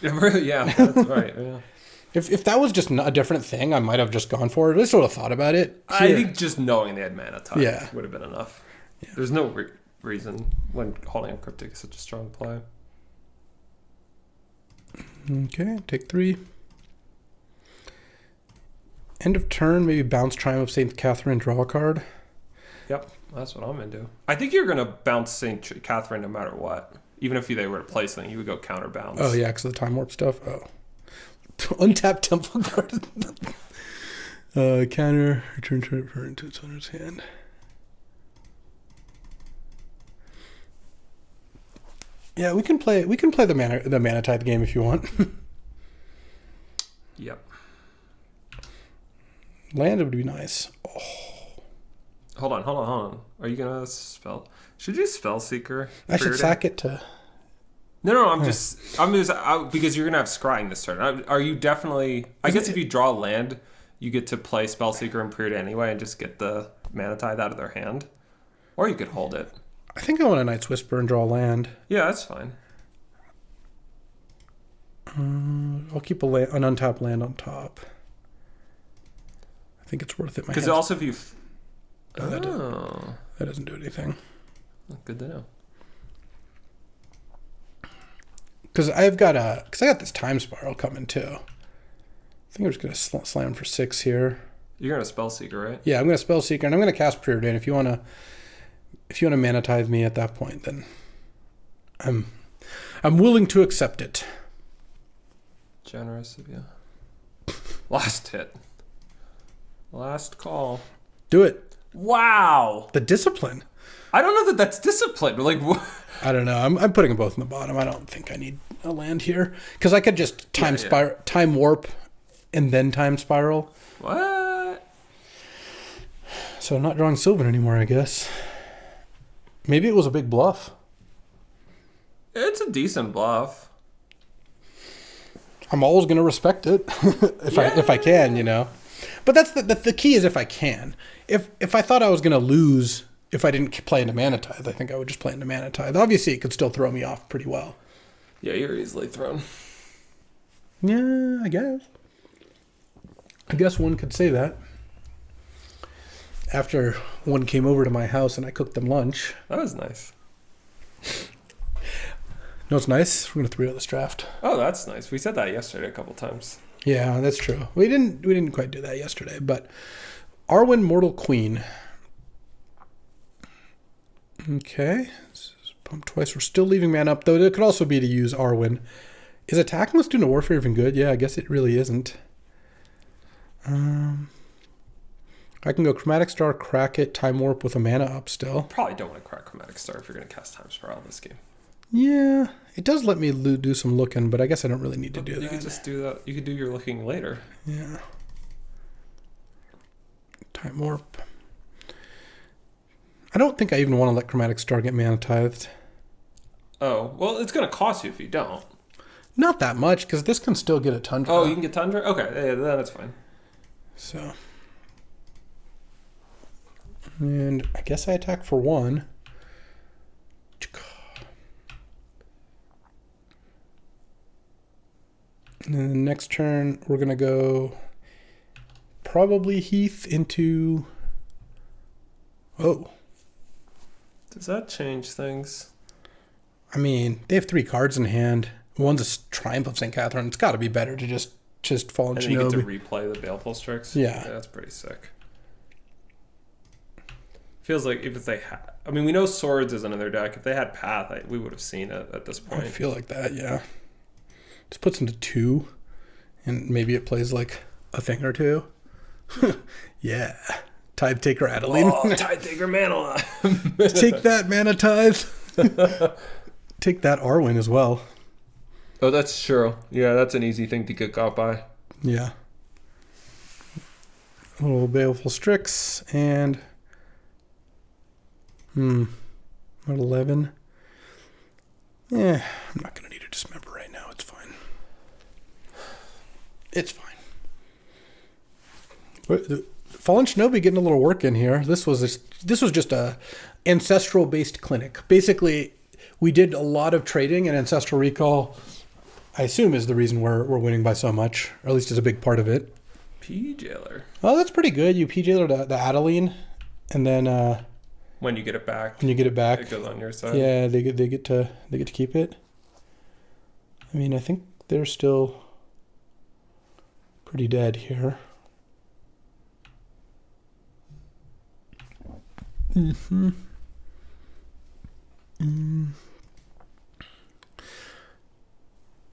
Yeah, that's right. Yeah. If that was just a different thing, I might have just gone for it. At least I would have thought about it. I think just knowing they had Mana Tithe would have been enough. Yeah. There's no reason when holding up Cryptic is such a strong play. Okay, take 3. End of turn, maybe bounce Triumph of St. Catherine, draw a card. Yep, that's what I'm going to do. I think you're going to bounce St. Catherine no matter what. Even if they were to play something, you would go counter bounce. Oh, yeah, because of the Time Warp stuff. Oh. Untapped Temple card. Counter, return to into its owner's hand. Yeah, we can play the Mana Tithe game if you want. Yep. Land would be nice. Oh. Hold on. Are you gonna spell? Should you spell Seeker? I should sack it to. No. I'm just because you're gonna have scrying this turn. Are you definitely? I guess if you draw land, you get to play Spellseeker and Period anyway, and just get the Mana Tithe out of their hand, or you could hold it. I think I want a Night's Whisper and draw land. Yeah, that's fine. I'll keep an untapped land on top. I think it's worth it. Because also if you... that doesn't do anything. Good to know. Because I got this time spiral coming too. I think I'm just gonna slam for 6 here. You're gonna spell seeker, right? Yeah, I'm gonna spell seeker and I'm gonna cast preordain. If you wanna mana tithe me at that point, then I'm willing to accept it. Generous of you. Last hit. Last call. Do it. Wow. The discipline. I don't know that that's discipline. Like, I don't know. I'm putting them both in the bottom. I don't think I need a land here because I could just time warp, and then time spiral. What? So I'm not drawing Sylvan anymore, I guess. Maybe it was a big bluff. It's a decent bluff. I'm always going to respect it if I can, you know. But that's the key is if I can. If I thought I was going to lose if I didn't play into Mana Tithe, I think I would just play into Mana Tithe. Obviously, it could still throw me off pretty well. Yeah, you're easily thrown. Yeah, I guess one could say that. After one came over to my house and I cooked them lunch. That was nice. No, it's nice. We're gonna 3-0 this draft. Oh, that's nice. We said that yesterday a couple times. Yeah, that's true. We didn't quite do that yesterday, but Arwen Mortal Queen. Okay, pump twice. We're still leaving man up, though. It could also be to use Arwen. Is attacking with Student Warfare even good? Yeah, I guess it really isn't. I can go Chromatic Star, crack it, Time Warp with a mana up still. Probably don't want to crack Chromatic Star if you're going to cast Time Spiral this game. Yeah, it does let me do some looking, but I guess I don't really need to do that. You could just do that. You could do your looking later. Yeah. Time Warp. I don't think I even want to let Chromatic Star get mana tithed. Oh, well, it's going to cost you if you don't. Not that much, because this can still get a Tundra. Oh, you can get Tundra? Okay, yeah, then that's fine. So. And I guess I attack for 1. And then the next turn, we're going to go probably Heath into... Oh. Does that change things? I mean, they have 3 cards in hand. One's a Triumph of St. Catherine. It's got to be better to just Fallen Shinobi. And you get to replay the Baleful Strix? Yeah. That's pretty sick. Feels like if they had... I mean, we know Swords isn't in their deck. If they had Path, we would have seen it at this point. I feel like that, yeah. Just puts them to 2, and maybe it plays like a thing or 2. Yeah. Tithe Taker Adeline. Oh, Tithe Taker Mana. Take that, Mana Tithe. Take that, Arwen, as well. Oh, that's true. Yeah, that's an easy thing to get got by. Yeah. A little Baleful Strix, and... About 11. Yeah, I'm not going to need a Dismember right now. It's fine. It's fine. Fallen Shinobi getting a little work in here. This was just a ancestral based clinic. Basically, we did a lot of trading, and Ancestral Recall, I assume, is the reason we're winning by so much, or at least is a big part of it. P-Jailer. Oh, that's pretty good. You P-Jailer the Adeline, and then when you get it back, it goes on your side. Yeah, they get to keep it. I mean, I think they're still pretty dead here. I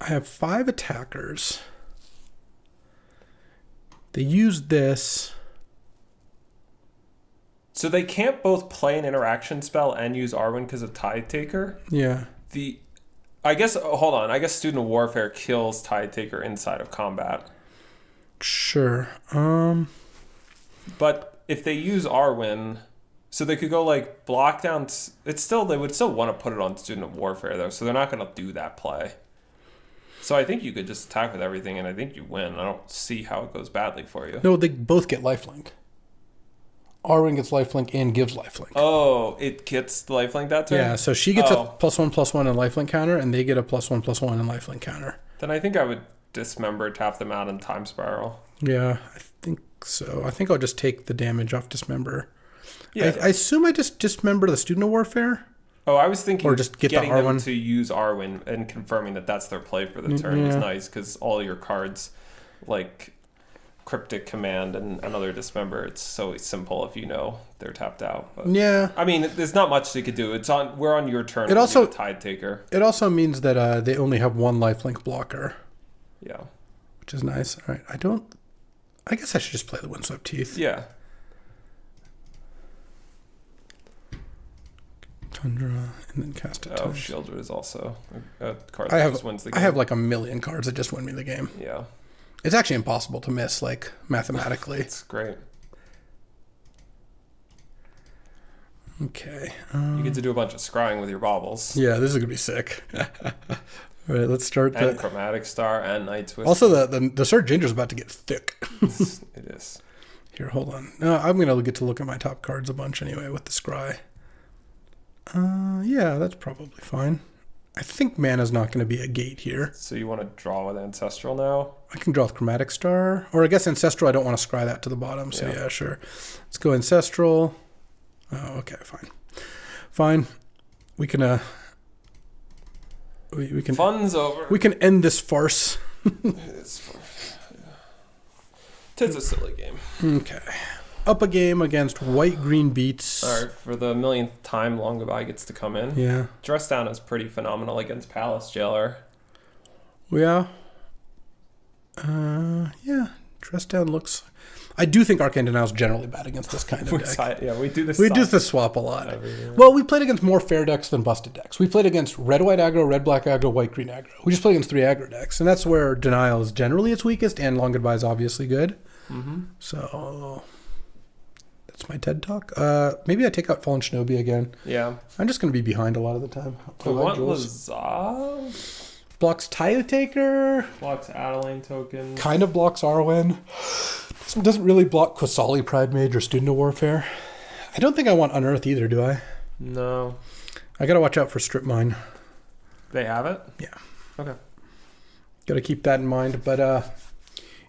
have 5 attackers. They use this. So they can't both play an interaction spell and use Arwen because of Tithe Taker? Yeah. I guess Student of Warfare kills Tithe Taker inside of combat. Sure. But if they use Arwen, so they could go like block down. They would still want to put it on Student of Warfare though, so they're not going to do that play. So I think you could just attack with everything, and I think you win. I don't see how it goes badly for you. No, they both get lifelink. Arwen gets lifelink and gives lifelink. Oh, it gets the lifelink that turn? Yeah, so she gets a +1/+1 and lifelink counter, and they get a +1/+1 and lifelink counter. Then I think I would Dismember, tap them out, and Time Spiral. Yeah, I think so. I think I'll just take the damage off Dismember. Yeah. I assume I just Dismember the Student of Warfare. Oh, I was thinking Or just get the getting them Arwen. to use Arwen and confirming that that's their play for the turn is nice, because all your cards, like Cryptic Command and another Dismember, it's so simple if you know they're tapped out. But, Yeah. I mean, there's not much they could do. We're on your turn. It also Tide Taker. It also means that they only have one lifelink blocker. Yeah. Which is nice. All right. I guess I should just play the Windswept Teeth. Yeah. Tundra, and then cast it. Shieldred is also a card that just wins the game. I have like a million cards that just win me the game. Yeah. It's actually impossible to miss, like, mathematically. It's great. Okay. You get to do a bunch of scrying with your baubles. Yeah, this is going to be sick. All right, let's start And Chromatic Star and Night Twister. Also, the Surge Danger is about to get thick. It is. Here, hold on. No, I'm going to get to look at my top cards a bunch anyway with the scry. Yeah, that's probably fine. I think mana's not going to be a gate here. So you want to draw with Ancestral now? I can draw with Chromatic Star. Or I guess Ancestral, I don't want to scry that to the bottom. So yeah, sure. Let's go Ancestral. Oh, okay, fine. Fine. We can we can Fun's over. We can end this farce. It's a silly game. Okay. Up a game against white-green beats. All right, for the millionth time, Long Goodbye gets to come in. Yeah. Dress Down is pretty phenomenal against Palace Jailer. Yeah. Yeah. Dress Down looks... I do think Arcane Denial is generally bad against this kind of deck. Yeah, we do this. We do the swap a lot. Well, we played against more fair decks than busted decks. We played against red-white aggro, red-black aggro, white-green aggro. We just played against 3 aggro decks, and that's where Denial is generally its weakest, and Long Goodbye is obviously good. Mm-hmm. So... That's my TED Talk. Maybe I take out Fallen Shinobi again. Yeah. I'm just going to be behind a lot of the time. What was that? Blocks Tide Taker. Blocks Adeline token. Kind of blocks Arwen. This one doesn't really block Quasali Pride Mage or Student of Warfare. I don't think I want Unearth either, do I? No. I got to watch out for Strip Mine. They have it? Yeah. Okay. Got to keep that in mind. But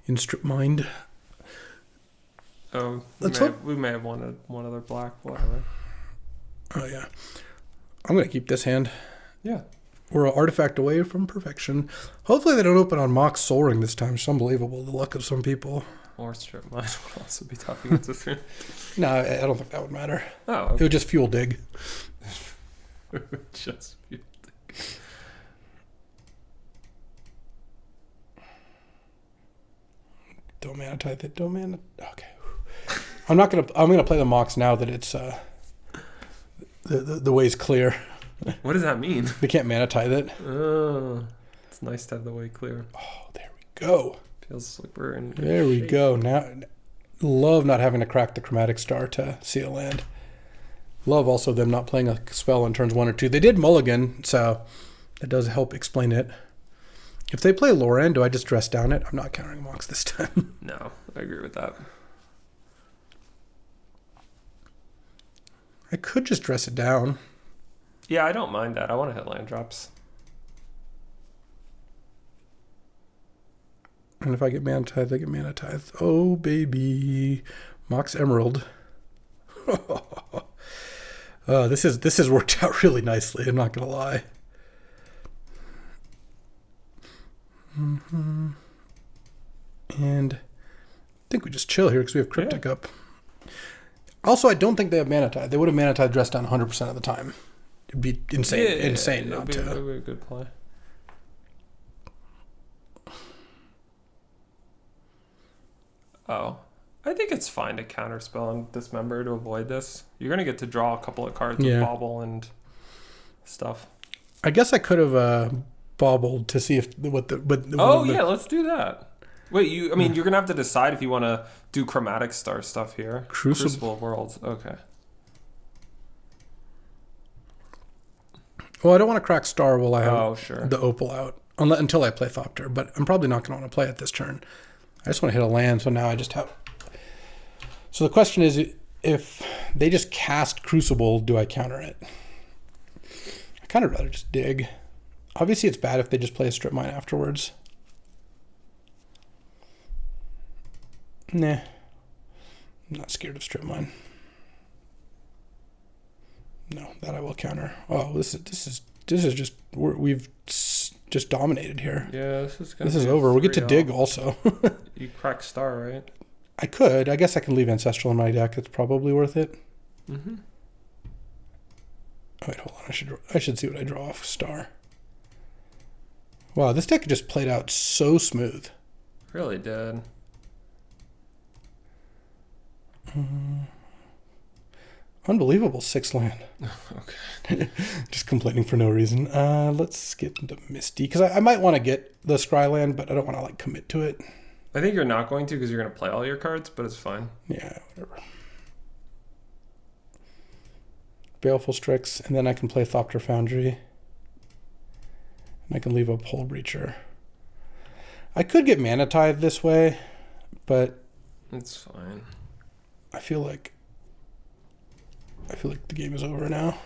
in Strip Mine... Oh, we may have wanted one other black, whatever. Oh, yeah. I'm going to keep this hand. Yeah. We're an artifact away from perfection. Hopefully they don't open on Mox Soul Ring this time. It's unbelievable, the luck of some people. Or Strip Mine would also be tough against this one. No, I don't think that would matter. Oh, okay. It would just fuel dig. It would just fuel dig. Don't mana type it. Don't mana... Okay. I'm gonna play the Mox now that it's the way's clear. What does that mean? We can't mana tithe it. Oh, it's nice to have the way clear. Oh, there we go. Feels like we're in. There we go. Now, love not having to crack the Chromatic Star to seal land. Love also them not playing a spell on turns 1 or 2. They did mulligan, so that does help explain it. If they play Loran, do I just dress down it? I'm not countering Mox this time. No, I agree with that. I could just dress it down. Yeah, I don't mind that. I want to hit land drops. And if I get mana tithe, I get mana tithe. Oh, baby. Mox Emerald. This has worked out really nicely. I'm not going to lie. Mm-hmm. And I think we just chill here because we have Cryptic up. Also, I don't think they have mana tithe. They would have mana tithe dressed down 100% of the time. It'd be insane not to. That would be a good play. Oh, I think it's fine to counterspell and Dismember to avoid this. You're gonna get to draw a couple of cards with Bauble and stuff. I guess I could have bobbled to see if let's do that. Wait, you're gonna have to decide if you want to do Chromatic Star stuff here. Crucible of Worlds. Okay. Well, I don't want to crack Star while I have the Opal out, until I play Thopter. But I'm probably not going to want to play it this turn. I just want to hit a land, so now I just have. So the question is, if they just cast Crucible, do I counter it? I kind of rather just dig. Obviously, it's bad if they just play a Strip Mine afterwards. Nah. I'm not scared of Strip Mine. No, that I will counter. Oh, this is just we've just dominated here. Yeah, this is over. We get to dig also. You crack star, right? I could. I guess I can leave Ancestral in my deck. It's probably worth it. Mm-hmm. Oh, wait, hold on. I should see what I draw off star. Wow, this deck just played out so smooth. Really did. Unbelievable 6-land. Okay. Just complaining for no reason. Let's skip into Misty because I might want to get the Scry land, but I don't want to like commit to it. I think you're not going to because you're going to play all your cards, but it's fine. Yeah, whatever. Baleful Strix, and then I can play Thopter Foundry. And I can leave a Pole Breacher. I could get Mana Tithe this way, but it's fine. I feel like the game is over now.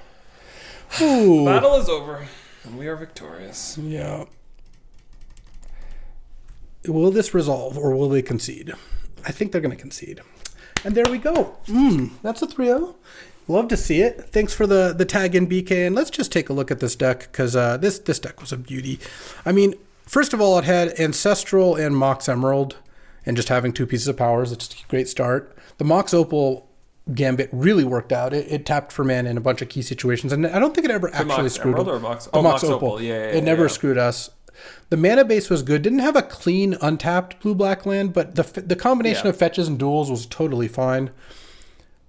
Ooh. Battle is over, and we are victorious. Yeah. Will this resolve, or will they concede? I think they're going to concede. And there we go. That's a 3-0. Love to see it. Thanks for the tag in, BK. And let's just take a look at this deck, because this deck was a beauty. I mean, first of all, it had Ancestral and Mox Emerald, and just having 2 pieces of powers, it's a great start. The Mox Opal Gambit really worked out. It tapped for mana in a bunch of key situations, and I don't think it ever actually screwed Emerald us. Or Mox? The Mox Opal. Opal. Yeah, it never screwed us. The mana base was good. Didn't have a clean, untapped blue-black land, but the combination of fetches and duels was totally fine.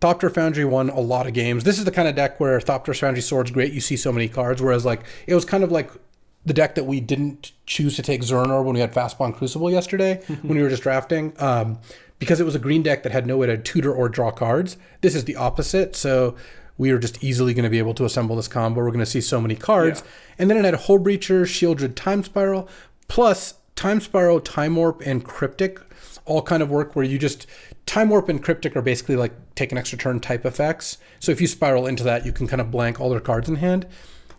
Thopter Foundry won a lot of games. This is the kind of deck where Thopter Foundry Sword's great. You see so many cards, whereas like it was kind of like the deck that we didn't choose to take Zernor when we had Fastbond Crucible yesterday when we were just drafting. Because it was a green deck that had no way to tutor or draw cards. This is the opposite, so we are just easily going to be able to assemble this combo. We're going to see so many cards. Yeah. And then it had Hull Breacher, Shieldred, Time Spiral, plus Time Spiral, Time Warp, and Cryptic all kind of work where you just... Time Warp and Cryptic are basically like take an extra turn type effects. So if you spiral into that, you can kind of blank all their cards in hand.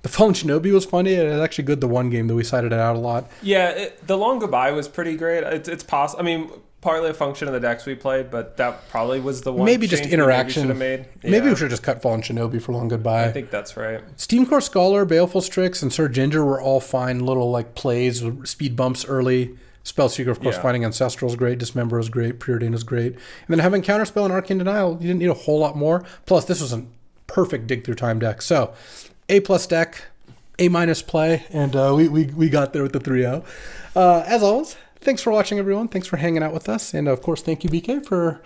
The Fallen Shinobi was funny. It was actually good the one game that we cited it out a lot. Yeah, the Long Goodbye was pretty great. It's possible. I mean... partly a function of the decks we played, but that probably was the one. Maybe just interaction. Maybe, made. Yeah. Maybe we should have just cut Fallen Shinobi for Long Goodbye. I think that's right. Steamcore Scholar, Baleful Strix, and Sir Ginger were all fine little like plays, speed bumps early. Spellseeker, of course, finding Ancestral is great. Dismember is great. Preordain is great. And then having Counterspell and Arcane Denial, you didn't need a whole lot more. Plus, this was a perfect dig through time deck. So, A+ deck, A- play, and we got there with the 3-0. As always, thanks for watching, everyone. Thanks for hanging out with us. And, of course, thank you, BK, for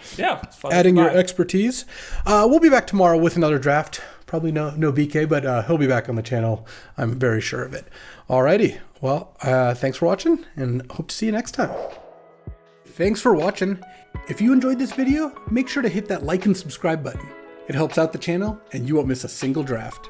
adding your expertise. We'll be back tomorrow with another draft. Probably no BK, but he'll be back on the channel. I'm very sure of it. Alrighty. Well, thanks for watching, and hope to see you next time. Thanks for watching. If you enjoyed this video, make sure to hit that like and subscribe button. It helps out the channel, and you won't miss a single draft.